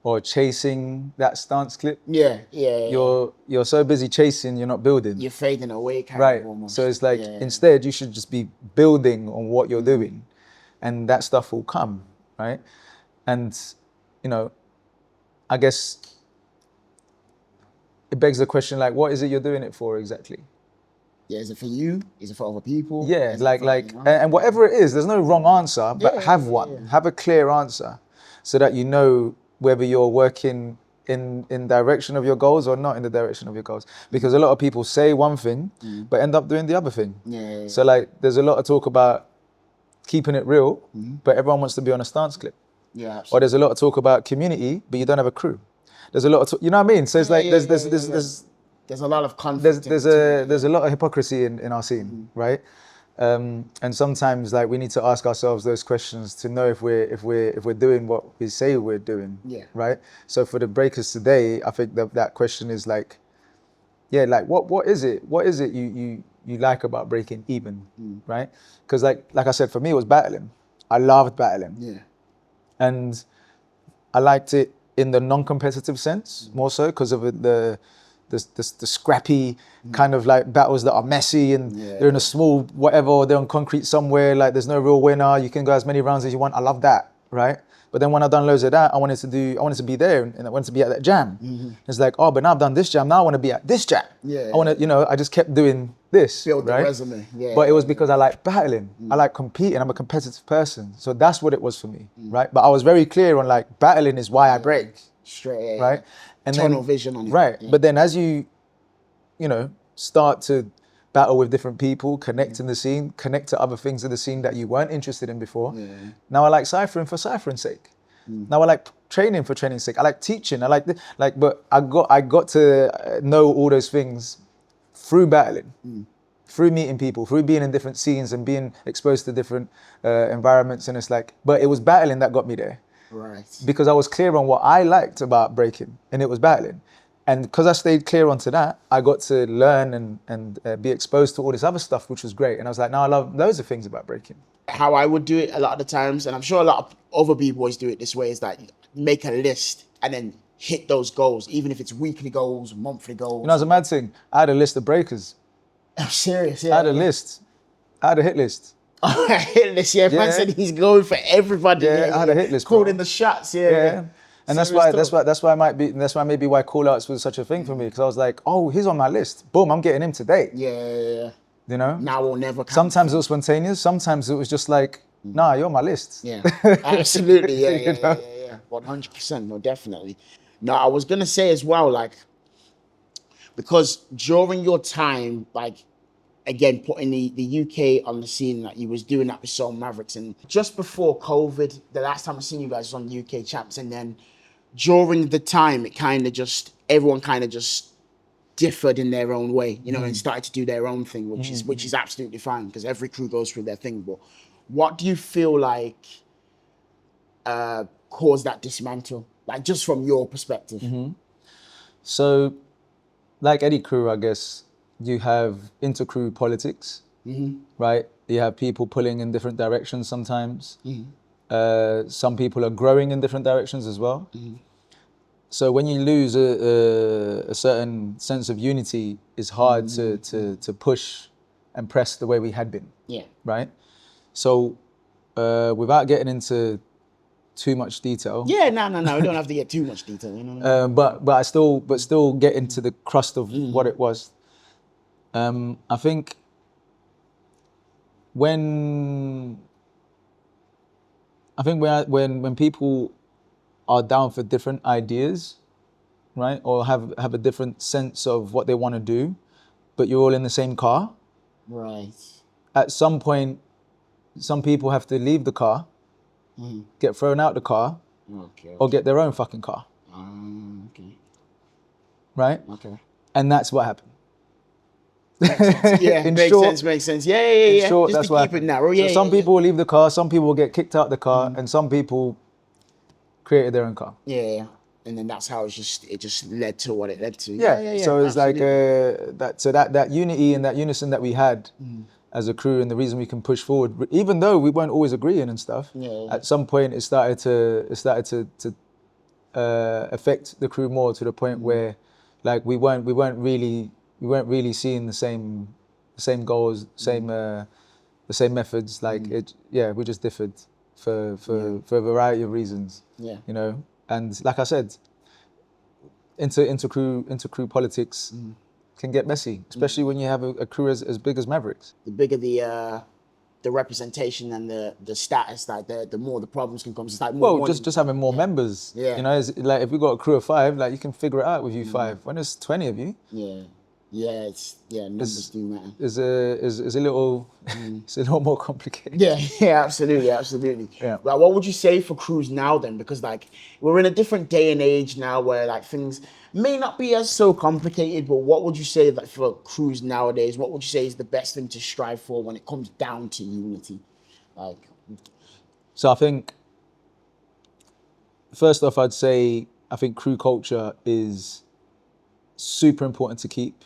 or chasing that stance clip, you're so busy chasing, you're not building. You're fading away, right? Of almost. So it's like instead you should just be building on what you're doing, and that stuff will come, right? And you know, I guess it begs the question, like, what is it you're doing it for exactly? Yeah, is it for you? Is it for other people? Yeah, and whatever it is, there's no wrong answer, but have one. Have a clear answer, so that you know whether you're working in direction of your goals or not in the direction of your goals. Because a lot of people say one thing, but end up doing the other thing. So like, there's a lot of talk about keeping it real, but everyone wants to be on a stance clip. Or there's a lot of talk about community, but you don't have a crew. There's a lot of, you know what I mean? So it's like, there's a lot of conflict. There's a lot of hypocrisy in our scene, right? And sometimes like we need to ask ourselves those questions to know if we're doing what we say we're doing, right? So for the breakers today, I think that question is like, like what is it you like about breaking even, right? Because like I said, for me it was battling. I loved battling, and I liked it in the non-competitive sense more so because of the scrappy kind of like battles that are messy and they're in a small whatever, or they're on concrete somewhere, like there's no real winner, you can go as many rounds as you want. I love that, right? But then when I've done loads of that, I wanted to be there and I wanted to be at that jam. It's like, oh, but now I've done this jam, now I want to be at this jam. I want to, you know, I just kept doing this. Build right? the resume. But it was because I like battling. I like competing. I'm a competitive person. So that's what it was for me, right? But I was very clear on like battling is why I break. Straight, right? And tunnel vision on it. Right. But then as you know, start to battle with different people, connect in the scene, connect to other things in the scene that you weren't interested in before. Now I like ciphering for ciphering's sake. Now I like training for training's sake. I like teaching. I like, but I got to know all those things through battling, through meeting people, through being in different scenes and being exposed to different environments. And it's like, but it was battling that got me there. Right. Because I was clear on what I liked about breaking, and it was battling. And because I stayed clear onto that, I got to learn and be exposed to all this other stuff, which was great. And I was like, now I love loads of things about breaking. How I would do it a lot of the times, and I'm sure a lot of other B-boys do it this way, is that make a list and then hit those goals, even if it's weekly goals, monthly goals. You know, it's a mad thing. I had a list of breakers. I'm serious, yeah. I had a list. I had a hit list. Oh, a hit list, yeah. Man said he's going for everybody. Yeah, I had a hit list. Calling the shots, yeah. And that's why maybe why call outs was such a thing for me, because I was like, oh, he's on my list. Boom, I'm getting him today. Yeah. You know? Now or never. Sometimes it was spontaneous. Sometimes it was just like, nah, you're on my list. Yeah, absolutely. Yeah. 100%. No, definitely. No, I was gonna say as well, like, because during your time, like, again, putting the UK on the scene, that you was doing that with Soul Mavericks, and just before COVID, the last time I seen you guys was on the UK Champs, and then during the time, it kind of just, everyone kind of just differed in their own way, you know, and started to do their own thing, which is absolutely fine, because every crew goes through their thing. But what do you feel like caused that dismantle, like just from your perspective? So, like any crew, I guess, you have inter-crew politics, right? You have people pulling in different directions sometimes. Some people are growing in different directions as well. So when you lose a certain sense of unity, it's hard to push and press the way we had been. Yeah. Right? So without getting into too much detail. Yeah, no. We don't have to get too much detail, you know. But still get into the crust of what it was. I think when people are down for different ideas, right, or have a different sense of what they want to do, but you're all in the same car. Right. At some point, some people have to leave the car, get thrown out the car, or get their own fucking car. Okay. Right? Okay. And that's what happened. Yeah, makes sense. Yeah. In short, just that's to keep it narrow. So some people will leave the car, some people will get kicked out the car, and some people created their own car. Yeah. And then that's how it just led to what it led to. Yeah. So it's like that unity and that unison that we had as a crew, and the reason we can push forward, even though we weren't always agreeing and stuff. At some point, it started to affect the crew more, to the point where, like, we weren't really seeing the same goals, the same methods. Like we just differed for a variety of reasons. Yeah. You know, and like I said, inter-crew politics can get messy, especially when you have a crew as big as Mavericks. The bigger the representation and the status, like the more the problems can come. It's like more. Well, just having more members. Yeah. You know, it's like if we got a crew of 5, like, you can figure it out with you 5. When there's 20 of you. Numbers do matter. Is a little it's a little more complicated. Yeah, absolutely. Yeah. Like, what would you say for crews now then? Because, like, we're in a different day and age now where, like, things may not be as so complicated, but what would you say that for crews nowadays, what would you say is the best thing to strive for when it comes down to unity? Like, so I think, first off, I'd say I think crew culture is super important to keep,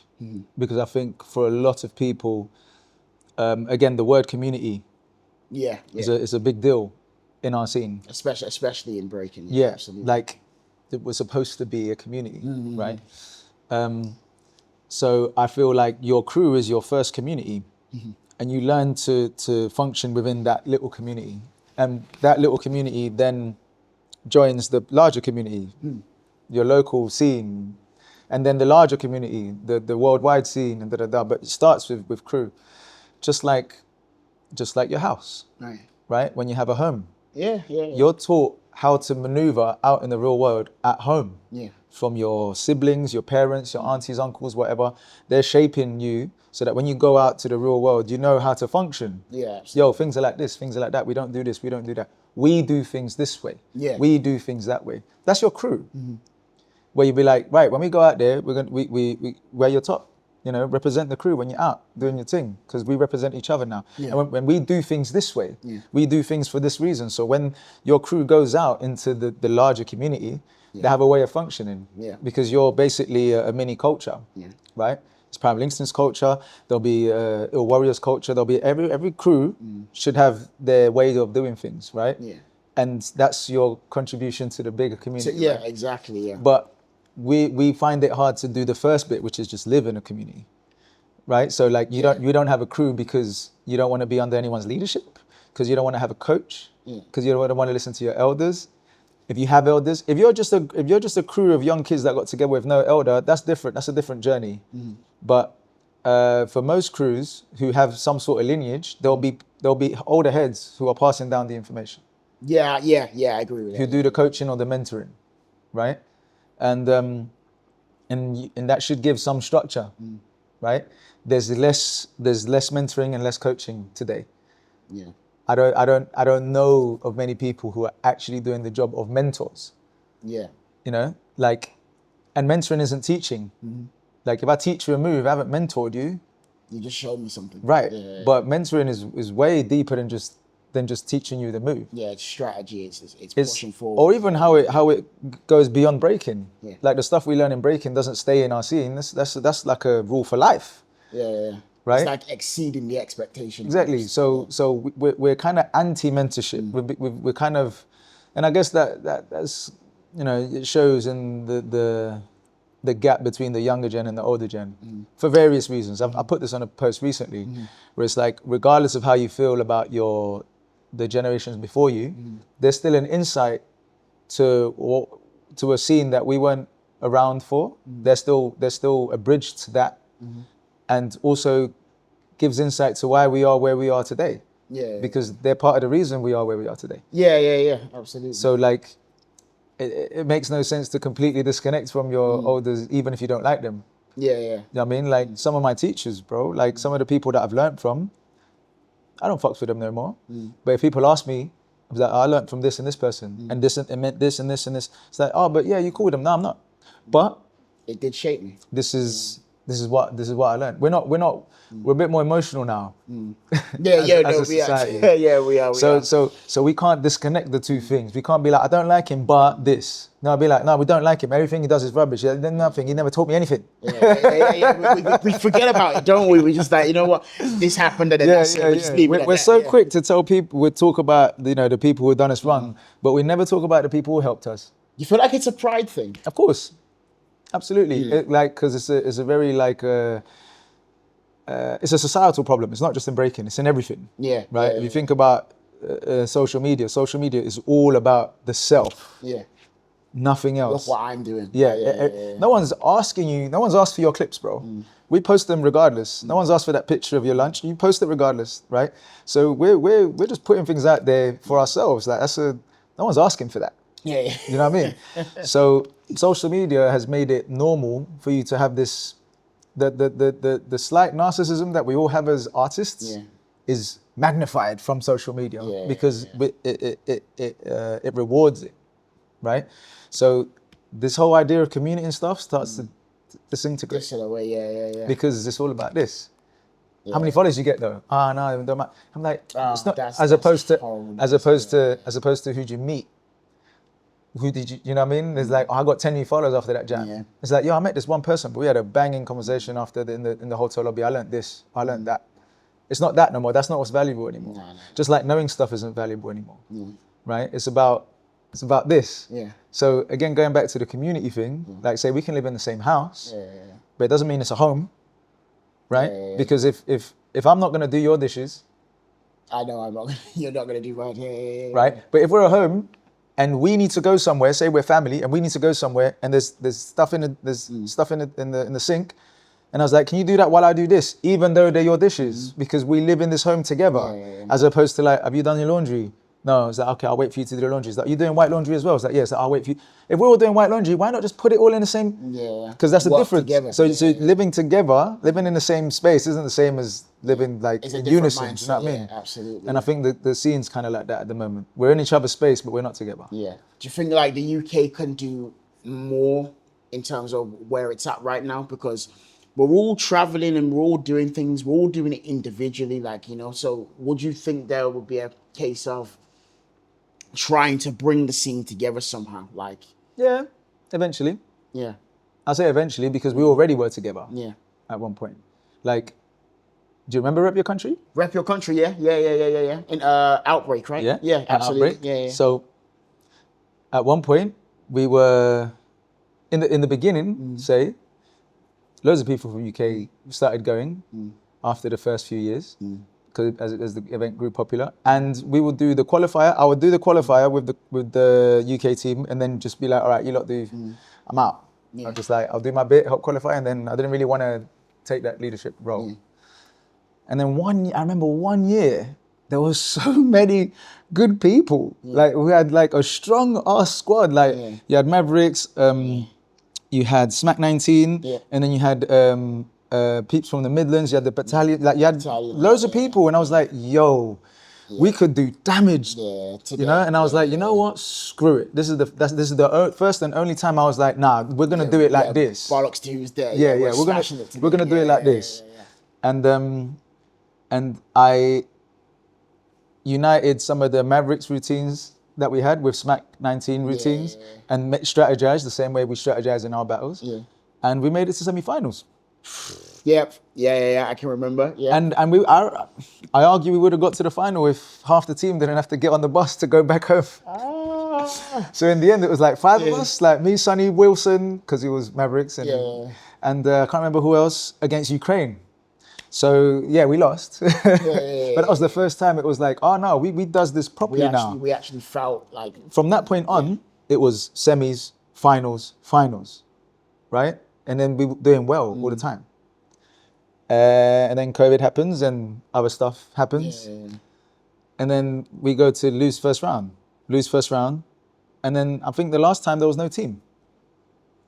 because I think for a lot of people, again, the word community is a big deal in our scene. Especially in breaking. Yeah, absolutely. like, it was supposed to be a community, right? So I feel like your crew is your first community, and you learn to function within that little community. And that little community then joins the larger community, your local scene, and then the larger community, the worldwide scene, and But it starts with crew, just like your house, right? Right? When you have a home, Yeah. you're taught how to maneuver out in the real world at home. Yeah. From your siblings, your parents, your aunties, uncles, whatever. They're shaping you so that when you go out to the real world, you know how to function. Yeah. Yo, things are like this, things are like that. We don't do this, we don't do that. We do things this way. Yeah. We do things that way. That's your crew. Where you be like, right, when we go out there, we're your top. You know, represent the crew when you're out doing your thing, because we represent each other now. Yeah. And when we do things this way, Yeah. we do things for this reason. So when your crew goes out into the larger community, they have a way of functioning. Yeah. Because you're basically a mini culture, right? It's Prime Livingston's culture. There'll be Ill Warriors culture. There'll be every crew should have their way of doing things, right? Yeah. And that's your contribution to the bigger community. So, yeah, right? exactly. Yeah. But we find it hard to do the first bit, which is just live in a community, right? So like you don't have a crew because you don't want to be under anyone's leadership, because you don't want to have a coach, because you don't want to listen to your elders. If you have elders, if you're just a crew of young kids that got together with no elder, that's different. That's a different journey. But for most crews who have some sort of lineage, there'll be older heads who are passing down the information. Yeah, I agree with that. Who do the coaching or the mentoring, right? And that should give some structure, right? There's less mentoring and less coaching today. Yeah. I don't know of many people who are actually doing the job of mentors. Yeah. You know, like, and mentoring isn't teaching. Like if I teach you a move, I haven't mentored you. You just showed me something. Right. Yeah. But mentoring is way deeper than just teaching you the move. Yeah, it's strategy. It's pushing forward. Or even how it goes beyond breaking. Yeah. Like the stuff we learn in breaking doesn't stay in our scene. That's like a rule for life. Yeah. Right. It's like exceeding the expectations. Exactly. So we're kind of anti-mentorship. We're kind of, and I guess that's, you know, it shows in the gap between the younger gen and the older gen for various reasons. I put this on a post recently where it's like, regardless of how you feel about the generations before you, there's still an insight to a scene that we weren't around for. There's still a bridge to that, and also gives insight to why we are where we are today. Yeah. Because they're part of the reason we are where we are today. Yeah, absolutely. So like, it makes no sense to completely disconnect from your elders, even if you don't like them. Yeah. You know what I mean? Like some of my teachers, bro, like some of the people that I've learned from, I don't fuck with them no more. But if people ask me, I was like, I learned from this and this person, and this, and it meant this and this and this. It's like, oh, but yeah, you cool with them. No, I'm not. But it did shape me. This is what I learned. We're a bit more emotional now. As a society. Yeah, we are. So we can't disconnect the two things. We can't be like, I don't like him, but this. No, I'll be like, no, we don't like him. Everything he does is rubbish. Nothing. He never taught me anything. We forget about it, don't we? We just like, you know what, this happened and then that's it. We just leave it We're so quick to tell people, we talk about, you know, the people who done us wrong, but we never talk about the people who helped us. You feel like it's a pride thing? Of course. Absolutely. Because it's a very like, it's a societal problem. It's not just in breaking, it's in everything. Yeah. Right? If you think about social media is all about the self. Yeah. Nothing else. Look what I'm doing. Yeah. No one's asking you, no one's asked for your clips, bro. We post them regardless. No one's asked for that picture of your lunch. You post it regardless, right? So we're just putting things out there for ourselves. Like no one's asking for that. Yeah. You know what I mean? So social media has made it normal for you to have this, the slight narcissism that we all have as artists is magnified from social media because it rewards it, right? So this whole idea of community and stuff starts to disintegrate. Because it's all about this. How many followers you get though? No, don't matter. I'm like, it's not as opposed to who do you meet. Who did you know what I mean? It's like, I got 10 new followers after that jam. Yeah. It's like, I met this one person, but we had a banging conversation after in the hotel lobby. I learned this, I learned that. It's not that no more. That's not what's valuable anymore. No. Just like knowing stuff isn't valuable anymore, right? It's about this. Yeah. So again, going back to the community thing, like say we can live in the same house, but it doesn't mean it's a home, right? Because if I'm not gonna do your dishes, I know I'm not. You're not gonna do mine. Right? But if we're at home and we need to go somewhere, say we're family and we need to go somewhere, and there's stuff in the sink, and I was like, can you do that while I do this, even though they're your dishes, because we live in this home together, as opposed to like, have you done your laundry? No, it's like, okay, I'll wait for you to do the laundry. It's like, you're doing white laundry as well? It's like, yeah, so I'll wait for you. If we're all doing white laundry, why not just put it all in the same? Yeah. Because that's the Work difference. together. So living together, living in the same space isn't the same as living like It's a in different unison. mindset. Do you know what I mean? Yeah, absolutely. And I think the scene's kind of like that at the moment. We're in each other's space, but we're not together. Yeah. Do you think like the UK can do more in terms of where it's at right now? Because we're all traveling and we're all doing things, we're all doing it individually, like, you know. So would you think there would be a case of trying to bring the scene together somehow? Like, Yeah, eventually. yeah. I say eventually because we already were together Yeah. at one point. Like, do you remember Rep Your Country? Rep Your Country, yeah. In Outbreak, right? Yeah. Yeah, At absolutely. Outbreak. Yeah. So at one point we were in the beginning, say, loads of people from UK started going after the first few years because as the event grew popular, and we would do the qualifier. I would do the qualifier with the UK team, and then just be like, all right, you lot do. I'm out. Yeah. I'm just like, I'll do my bit, help qualify, and then I didn't really want to take that leadership role. And then I remember one year, there was so many good people. Like we had like a strong ass squad. Like you had Mavericks, you had Smack 19, and then you had peeps from the Midlands. You had the battalion. Like you had loads of people, and I was like, yo, we could do damage. Yeah, you know. And I was like, you know what? Screw it. This is the first and only time I was like, nah, we're gonna do it like this. Bollocks Tuesday. Yeah, we're gonna do it like this. And I united some of the Mavericks routines that we had with Smack 19 routines and strategized the same way we strategize in our battles. Yeah. And we made it to semi-finals. Yep. Yeah. I can remember. Yeah. And I argue we would have got to the final if half the team didn't have to get on the bus to go back home. So in the end, it was like 5 of us, like me, Sonny, Wilson, because he was Mavericks, and I can't remember who else, against Ukraine. So yeah, we lost. But that was the first time it was like, oh no, we does this properly now. We actually felt like from that point on, it was semis, finals, right? And then we were doing well all the time. And then COVID happens and other stuff happens. And then we go to lose first round. And then I think the last time there was no team.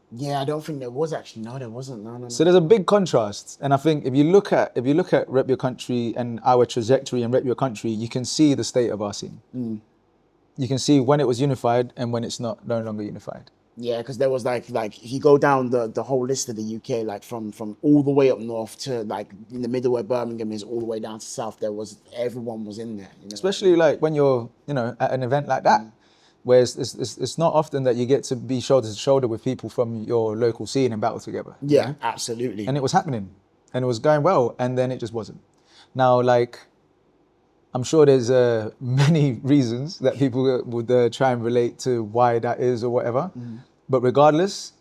Yeah, I don't think there was actually. No, there wasn't. No. So there's a big contrast, and I think if you look at Rep Your Country and our trajectory and Rep Your Country, you can see the state of our scene. You can see when it was unified and when it's no longer unified. Yeah, because there was like if you go down the whole list of the UK, like from all the way up north to like in the middle where Birmingham is, all the way down to south, everyone was in there. You know? Especially like when you're at an event like that. Where it's not often that you get to be shoulder to shoulder with people from your local scene and battle together. Yeah, absolutely. And it was happening, and it was going well, and then it just wasn't. Now, like, I'm sure there's many reasons that people would try and relate to why that is or whatever, but regardless,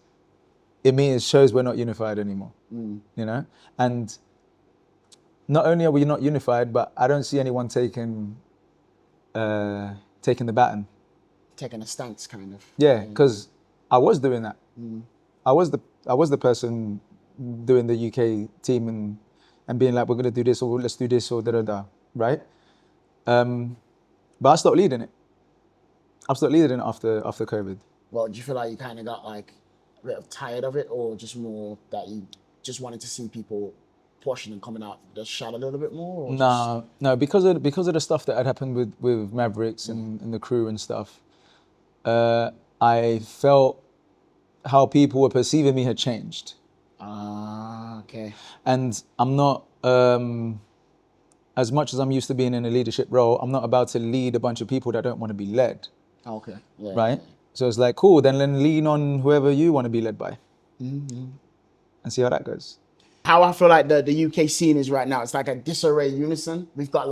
it shows we're not unified anymore. You know, and not only are we not unified, but I don't see anyone taking the baton. Taking a stance, kind of. Yeah, because I was doing that. I was the person doing the UK team and being like, we're gonna do this or let's do this or da, right? But I stopped leading it. I've stopped leading it after COVID. Well, do you feel like you kind of got like a bit tired of it, or just more that you just wanted to see people pushing and coming out the shot a little bit more? Or no, because of the stuff that had happened with Mavericks and the crew and stuff. I felt how people were perceiving me had changed. Okay. And I'm not, as much as I'm used to being in a leadership role, I'm not about to lead a bunch of people that don't want to be led. Okay. Yeah. Right? So it's like, cool, then lean on whoever you want to be led by. And see how that goes. How I feel like the UK scene is right now, it's like a disarray unison. We've got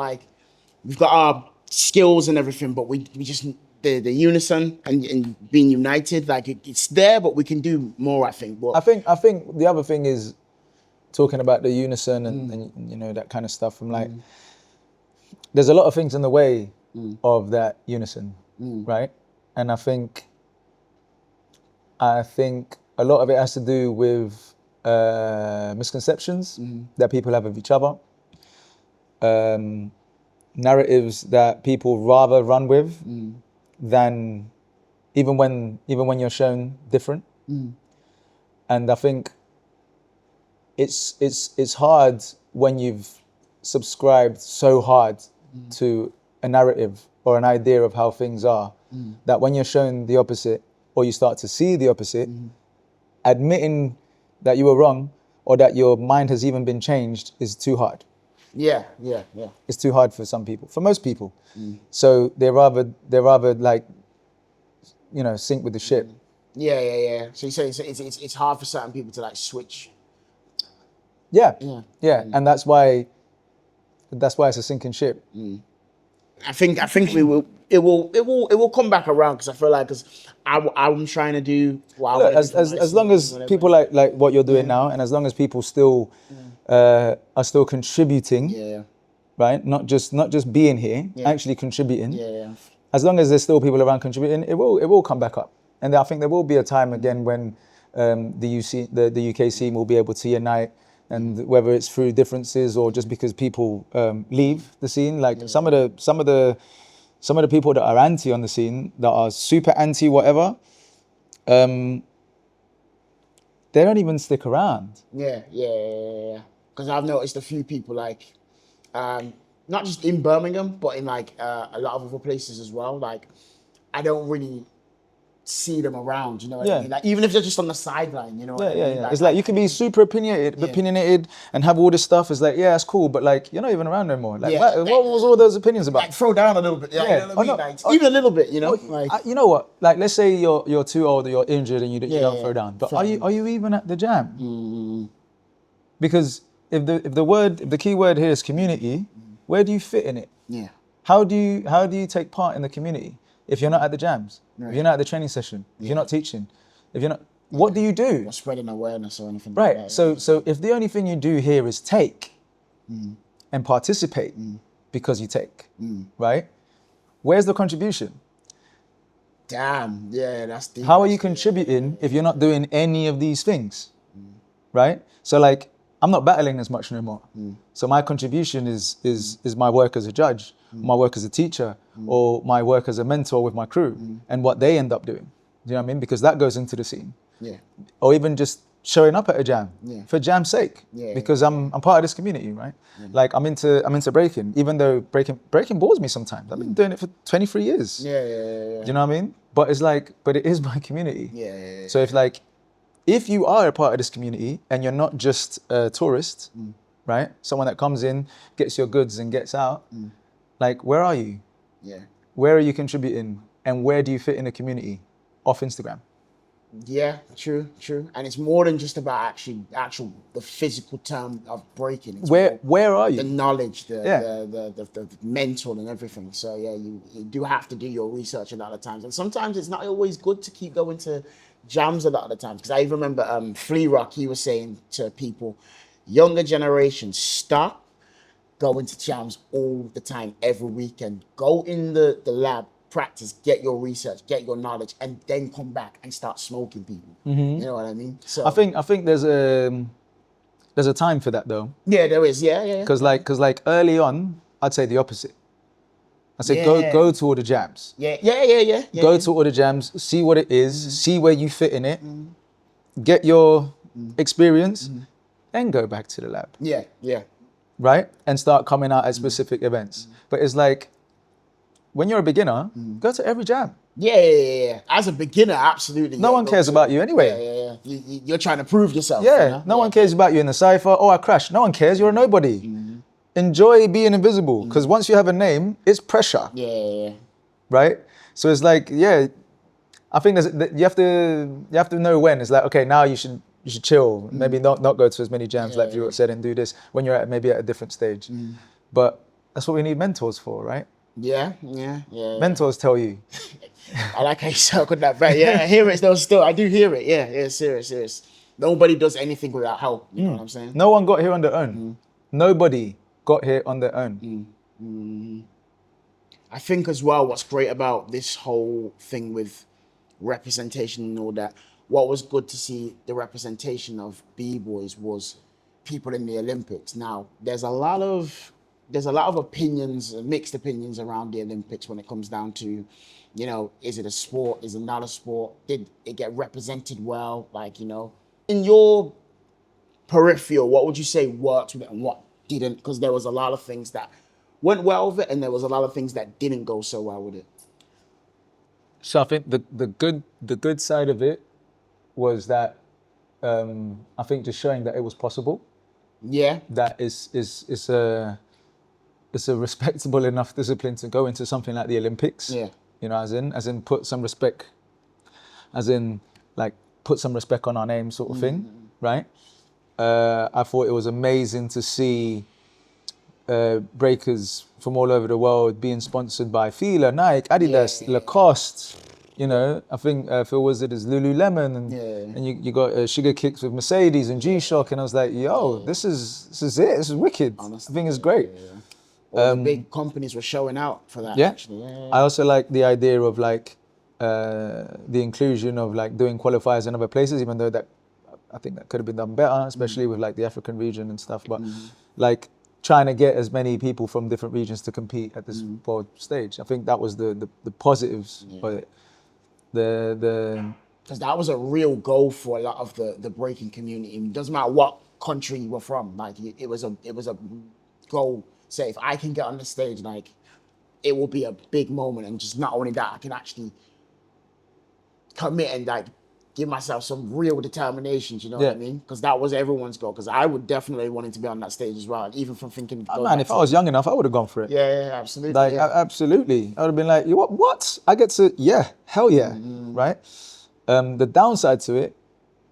our skills and everything, but we just... The unison and being united, like it's there, but we can do more. I think. But I think the other thing is talking about the unison and that kind of stuff. I'm like, there's a lot of things in the way of that unison, right? And I think a lot of it has to do with misconceptions that people have of each other. narratives that people rather run with than even when you're shown different. And I think it's hard when you've subscribed so hard to a narrative or an idea of how things are, that when you're shown the opposite or you start to see the opposite, admitting that you were wrong or that your mind has even been changed is too hard. Yeah. It's too hard for some people, for most people. So they rather like, sink with the ship. Yeah. So you say it's hard for certain people to like switch. Yeah. And that's why it's a sinking ship. I think it will come back around, because I feel like, because I'm trying to do Look, as long as people like what you're doing now, and as long as people still are still contributing, right? Not just being here, actually contributing. Yeah. As long as there's still people around contributing, it will come back up. And I think there will be a time again when the UK scene will be able to unite, and whether it's through differences or just because people leave the scene. Like some of the people that are anti on the scene, that are super anti whatever, they don't even stick around. Yeah. Because I've noticed a few people, like, not just in Birmingham, but in like a lot of other places as well. Like, I don't really see them around, you know what I mean? Like, even if they're just on the sideline, you know what I mean? Like, it's like you can be super opinionated and have all this stuff. It's like, yeah, that's cool, but like you're not even around no more. Like, what was all those opinions about? Like, throw down a little bit, you know what I mean? Like, even a little bit, you know? Like, you know what? Like, let's say you're too old or you're injured and you don't throw down. But are you even at the jam? Because if the key word here is community, where do you fit in it? Yeah. How do you take part in the community if you're not at the jams? If you're not at the training session, if you're not teaching, if you're not, what do you do? Or spreading awareness or anything Right. like that. So if the only thing you do here is take and participate because you take, right? Where's the contribution? Damn. Yeah, that's deep. How are you contributing if you're not doing any of these things? Right? So like, I'm not battling as much no more. So my contribution is my work as a judge, my work as a teacher, or my work as a mentor with my crew, and what they end up doing. Do you know what I mean? Because that goes into the scene. Yeah. Or even just showing up at a jam for jam's sake. Because I'm part of this community, right? Like I'm into breaking, even though breaking bores me sometimes. I've been doing it for 23 years. Yeah. Do you know what I mean? But it's like, but it is my community. Yeah. So if you are a part of this community and you're not just a tourist, right? Someone that comes in, gets your goods and gets out, like, where are you? Yeah. Where are you contributing? And where do you fit in the community? Off Instagram. Yeah, true. And it's more than just about the physical term of breaking. It's where are you? The knowledge, the mental and everything. So yeah, you do have to do your research a lot of times. And sometimes it's not always good to keep going to jams a lot of the times. Because I even remember Flea Rock, he was saying to people, younger generation, stop going to jams all the time, every weekend. Go in the lab, practice, get your research, get your knowledge, and then come back and start smoking people. You know what I mean? So I think there's a time for that though. Yeah, there is. Yeah. Because like early on, I'd say the opposite. I'd say go to all the jams. Yeah. Go to all the jams, see what it is, see where you fit in it, get your experience, then go back to the lab. Yeah. Right? And start coming out at specific events. But it's like, when you're a beginner, go to every jam. Yeah. As a beginner, absolutely. No one cares about you anyway. Yeah. You're trying to prove yourself. Yeah, you know? No one cares about you in the cypher. Oh, I crashed. No one cares. You're a nobody. Enjoy being invisible, because once you have a name, it's pressure. Yeah. Right? So it's like, I think you have to know when. It's like, okay, now you should chill. Maybe not go to as many jams like you said, and do this when you're maybe at a different stage. But that's what we need mentors for, right? Yeah. Mentors tell you. I like how you circled that back. Yeah, I hear it still. I do hear it. Yeah, serious. Nobody does anything without help. You know what I'm saying? No one got here on their own. Nobody got here on their own. I think as well, what's great about this whole thing with representation and all that, what was good to see the representation of B-boys was people in the Olympics. Now, there's a lot of there's a lot of opinions, mixed opinions around the Olympics when it comes down to, you know, is it a sport? Is it not a sport? Did it get represented well? Like, you know, in your peripheral, what would you say worked with it and what didn't? Because there was a lot of things that went well with it, and there was a lot of things that didn't go so well with it. So I think the good side of it was that I think just showing that it was possible. Yeah. That is a respectable enough discipline to go into something like the Olympics. Yeah. You know, as in put some respect, as in like put some respect on our name, sort of thing, right? I thought it was amazing to see breakers from all over the world being sponsored by Fila, Nike, Adidas, Lacoste. You know, I think Phil was it is Lululemon, and you got Sugar Kicks with Mercedes and G-Shock, and I was like, yo, this is it. This is wicked. Honestly, I think it's great. All the big companies were showing out for that. Yeah. Actually. I also like the idea of like the inclusion of like doing qualifiers in other places, even though that I think that could have been done better, especially with like the African region and stuff. But like trying to get as many people from different regions to compete at this world stage, I think that was the positives of it. Because that was a real goal for a lot of the breaking community. It doesn't matter what country you were from. Like it was a goal. Say if I can get on the stage, like it will be a big moment, and just not only that, I can actually commit and like give myself some real determination. You know what I mean? Because that was everyone's goal. Because I would definitely wanted to be on that stage as well, even from thinking. Oh, man, if I was young enough, I would have gone for it. Yeah, absolutely. Like absolutely, I would have been like, what? I get to hell yeah, right? The downside to it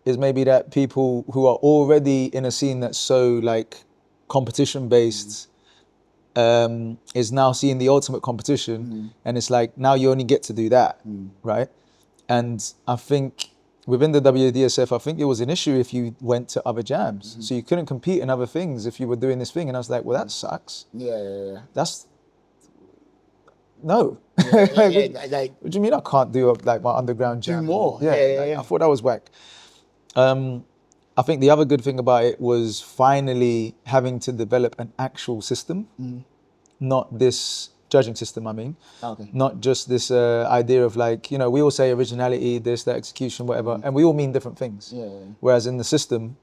is maybe that people who are already in a scene that's so like competition based. Is now seeing the ultimate competition, and it's like now you only get to do that, right? And I think within the WDSF, I think it was an issue if you went to other jams, so you couldn't compete in other things if you were doing this thing. And I was like, well, that sucks. Yeah. That's no. Like, what do you mean I can't do like my underground jam? Do more. Yeah. I thought that was whack. I think the other good thing about it was finally having to develop an actual system, not this judging system, I mean. Okay. Not just this idea of like, you know, we all say originality, this, that, execution, whatever, and we all mean different things. Yeah. Whereas in the system,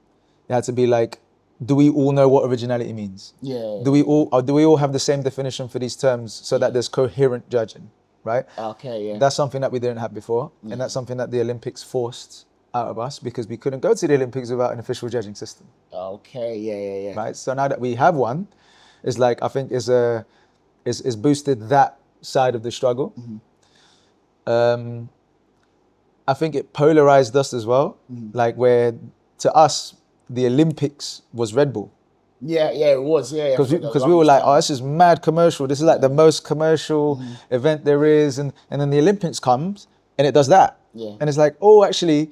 it had to be like, do we all know what originality means? Yeah. Do we all have the same definition for these terms so that there's coherent judging, right? Okay, yeah. That's something that we didn't have before, and that's something that the Olympics forced out of us because we couldn't go to the Olympics without an official judging system. Okay, yeah. Right. So now that we have one, it's like I think is boosted that side of the struggle. I think it polarized us as well. Like where to us the Olympics was Red Bull. Yeah, it was. Yeah. Because we were like, oh, this is mad commercial. This is like the most commercial event there is, and then the Olympics comes and it does that. Yeah. And it's like, oh, actually,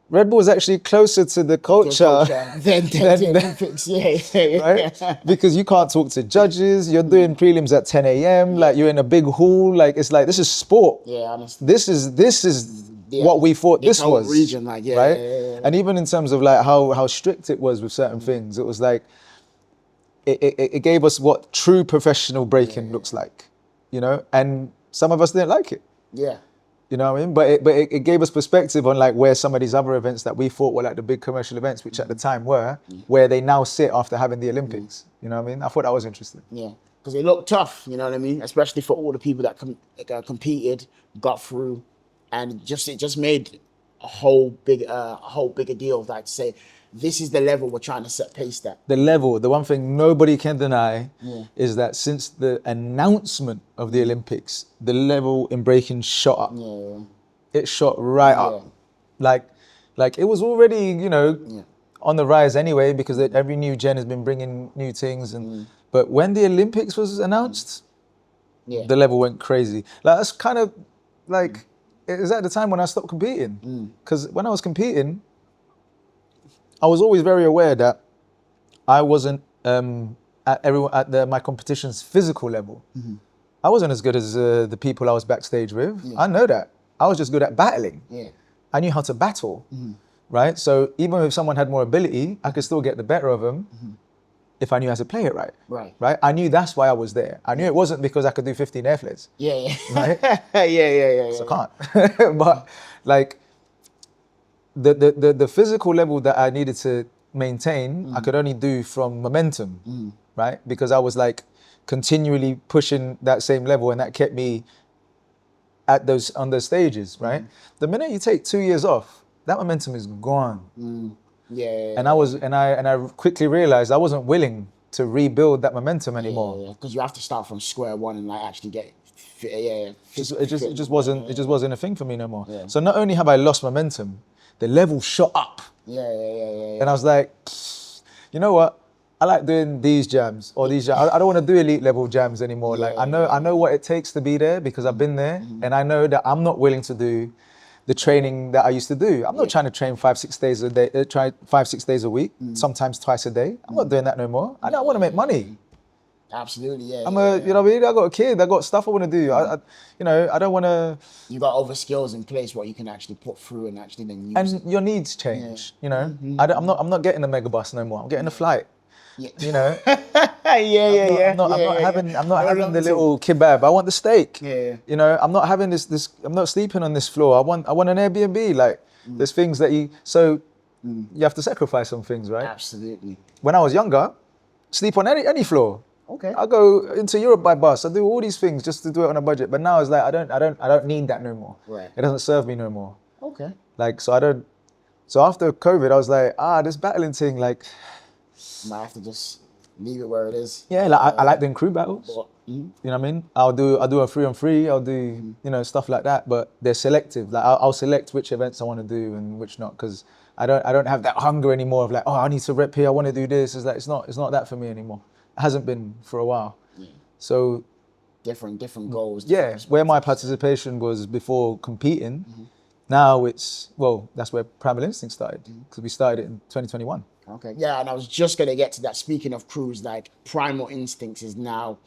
Red Bull is actually closer to the culture than the Olympics, right? Because you can't talk to judges. You're doing prelims at 10 a.m. Like you're in a big hall. Like it's like this is sport. Yeah, honestly. This is what we thought this was. Region, like right? And even in terms of like how strict it was with certain things, it was like it gave us what true professional breaking looks like, you know. And some of us didn't like it. Yeah. You know what I mean? But it gave us perspective on like where some of these other events that we thought were like the big commercial events, which at the time were, where they now sit after having the Olympics. You know what I mean? I thought that was interesting. Yeah, because it looked tough, you know what I mean? Especially for all the people that competed, got through, and it just made a whole bigger deal. Like to say, this is the level we're trying to set pace at. The level, the one thing nobody can deny is that since the announcement of the Olympics, the level in breaking shot up. Yeah. It shot right up. Like it was already, you know, on the rise anyway, because every new gen has been bringing new things. And but when the Olympics was announced, the level went crazy. Like that's kind of like, it was at the time when I stopped competing. Because when I was competing, I was always very aware that I wasn't at my competition's physical level. I wasn't as good as the people I was backstage with. I know that. I was just good at battling. I knew how to battle, right? So even if someone had more ability, I could still get the better of them. if I knew how to play it right. Right. Right? I knew that's why I was there. I knew it wasn't because I could do 15 airflares. Yeah. Right? Yeah. So I can't. But like the physical level that I needed to maintain, I could only do from momentum. Right? Because I was like continually pushing that same level, and that kept me at on those stages, right? The minute you take 2 years off, that momentum is gone. Yeah. And I quickly realized I wasn't willing to rebuild that momentum anymore. Yeah, because you have to start from square one and like actually get fit. Yeah, It just wasn't a thing for me no more. Yeah. So not only have I lost momentum, the level shot up. Yeah. And I was like, you know what? I like doing these jams or these jams. I don't want to do elite level jams anymore. Like I know what it takes to be there because I've been there, and I know that I'm not willing to do the training that I used to do. I'm not trying to train 5-6 days a day, try 5-6 days a week, sometimes twice a day. I'm not doing that no more. I want to make money. Absolutely, yeah. You know what I mean? I got a kid. I got stuff I want to do. I don't want to. You got other skills in place what you can actually put through and actually then use. And your needs change. You know, I'm not getting a mega bus no more. I'm getting a flight. Yeah. You know. I'm not having the little kebab. I want the steak. Yeah. You know, I'm not having this. I'm not sleeping on this floor. I want an Airbnb. Like there's things that you have to sacrifice some things, right? Absolutely. When I was younger, sleep on any floor. Okay. I go into Europe by bus. I do all these things just to do it on a budget. But now it's like I don't need that no more. Right. It doesn't serve me no more. Okay. Like so I don't. So after COVID, I was like, this battling thing, like. Might have to just leave it where it is. Yeah, like I like doing crew battles. But, You know what I mean? I'll do a 3-on-3. I'll do stuff like that. But they're selective. Like I'll select which events I want to do and which not, because I don't have that hunger anymore of like, I need to rep here. I want to do this. It's like it's not that for me anymore. It hasn't been for a while. Yeah. So different goals. Yeah, where my participation was before competing, now that's where Primal Instinct started, because we started it in 2021. Okay. Yeah, and I was just gonna get to that. Speaking of crews, like Primal Instincts is now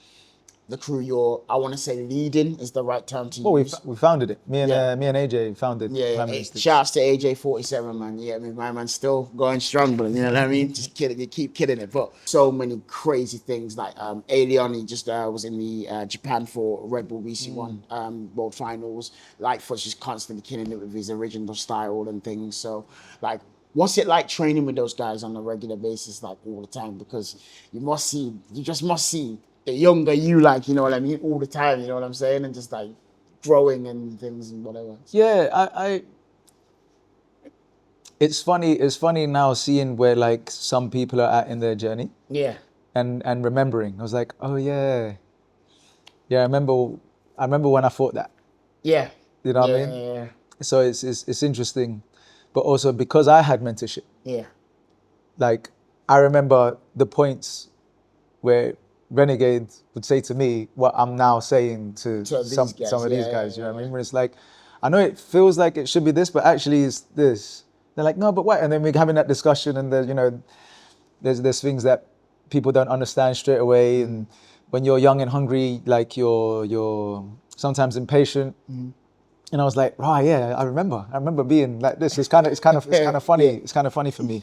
the crew I want to say leading is the right term to use. We founded it. Me and AJ founded Primal Instincts. Shouts to AJ47, man. Yeah, I mean, my man's still going strong, but you know what I mean? Just kidding, you keep kidding it. But so many crazy things, like Alien, he just was in the Japan for Red Bull VC1 World Finals. Lightfoot's just constantly killing it with his original style and things. So, like, what's it like training with those guys on a regular basis, like all the time? Because you just must see the younger you, like, you know what I mean, all the time, you know what I'm saying? And just like growing and things and whatever. Yeah, it's funny now seeing where like some people are at in their journey. Yeah. And remembering. I was like, oh yeah. Yeah, I remember when I thought that. Yeah. You know what I mean? Yeah. So it's interesting. But also because I had mentorship. Yeah. Like I remember the points where Renegade would say to me what I'm now saying to some of these guys, you know what I mean? When it's like, I know it feels like it should be this, but actually it's this. They're like, no, but what? And then we're having that discussion, and there's things that people don't understand straight away. And when you're young and hungry, like you're sometimes impatient. And I was like, yeah, I remember being like this. It's kind of funny. It's kind of funny for me.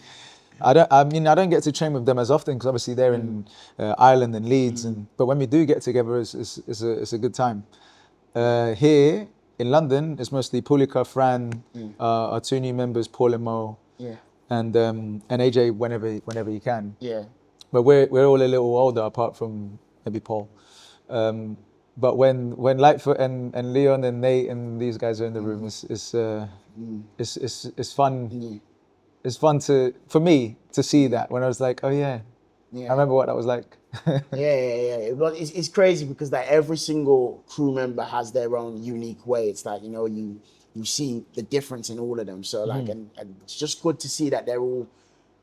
I don't get to train with them as often because obviously they're in Ireland and Leeds, but when we do get together, it's a good time. Here in London, it's mostly Pulika, Fran, our two new members, Paul and Mo, and AJ whenever you can. Yeah. But we're all a little older, apart from maybe Paul. But when Lightfoot and Leon and Nate and these guys are in the room, it's fun. It's fun for me to see that when I was like, oh yeah. I remember what that was like. Yeah. But it's crazy because like every single crew member has their own unique way. It's like, you see the difference in all of them. So like, and it's just good to see that they're all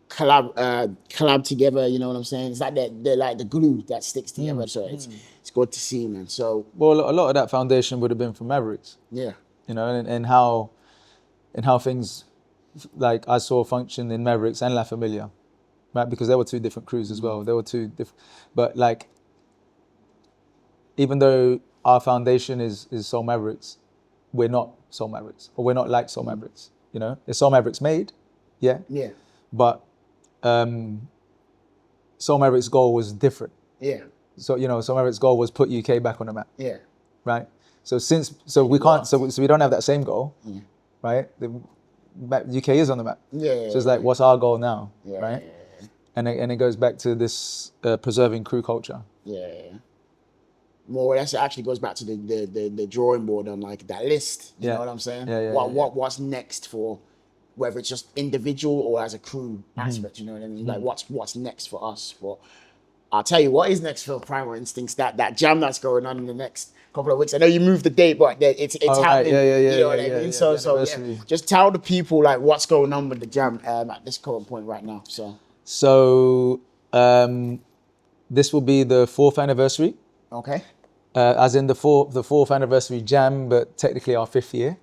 collab together. You know what I'm saying? It's like they're like the glue that sticks together. So it's good to see, man. So well, a lot of that foundation would have been from Mavericks. Yeah. And how things like I saw function in Mavericks and La Familia, right? Because there were two different crews as well. There were two different, but like, even though our foundation is Soul Mavericks, we're not Soul Mavericks, or we're not like Soul Mavericks. It's Soul Mavericks made, yeah. Yeah. But Soul Mavericks' goal was different. Yeah. So, you know, Soul Mavericks' goal was put UK back on the map. Yeah. Right? So we can't, so we don't have that same goal, right? The UK is on the map. Yeah. So it's like, what's our goal now, Yeah. right? And it goes back to this preserving crew culture. Yeah. More that actually goes back to the drawing board on like that list. You know what I'm saying? What's next for, whether it's just individual or as a crew aspect, you know what I mean? Like what's next for us? But I'll tell you what is next for Primal Instincts, that jam that's going on in the next couple of weeks. I know you moved the date, but it's happening. You know what I mean? So just tell the people like what's going on with the jam at this current point right now. So this will be the 4th anniversary. Okay. As in the 4th anniversary jam, but technically our 5th year.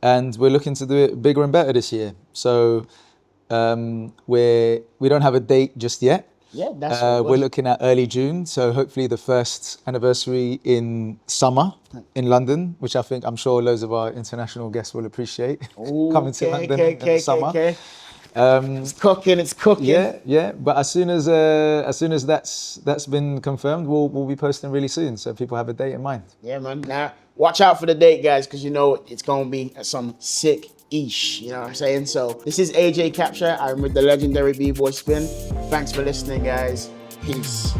And we're looking to do it bigger and better this year. So we don't have a date just yet. Yeah, that's we're looking at early June. So hopefully the 1st anniversary in summer in London, which I'm sure loads of our international guests will appreciate. Coming to London in the summer. It's cooking. Yeah. But as soon as that's been confirmed, we'll be posting really soon, so people have a date in mind. Yeah, man. Now watch out for the date, guys, because you know it's gonna be some sick-ish. You know what I'm saying? So this is AJ Capture. I'm with the legendary B-Boy Spin. Thanks for listening, guys. Peace.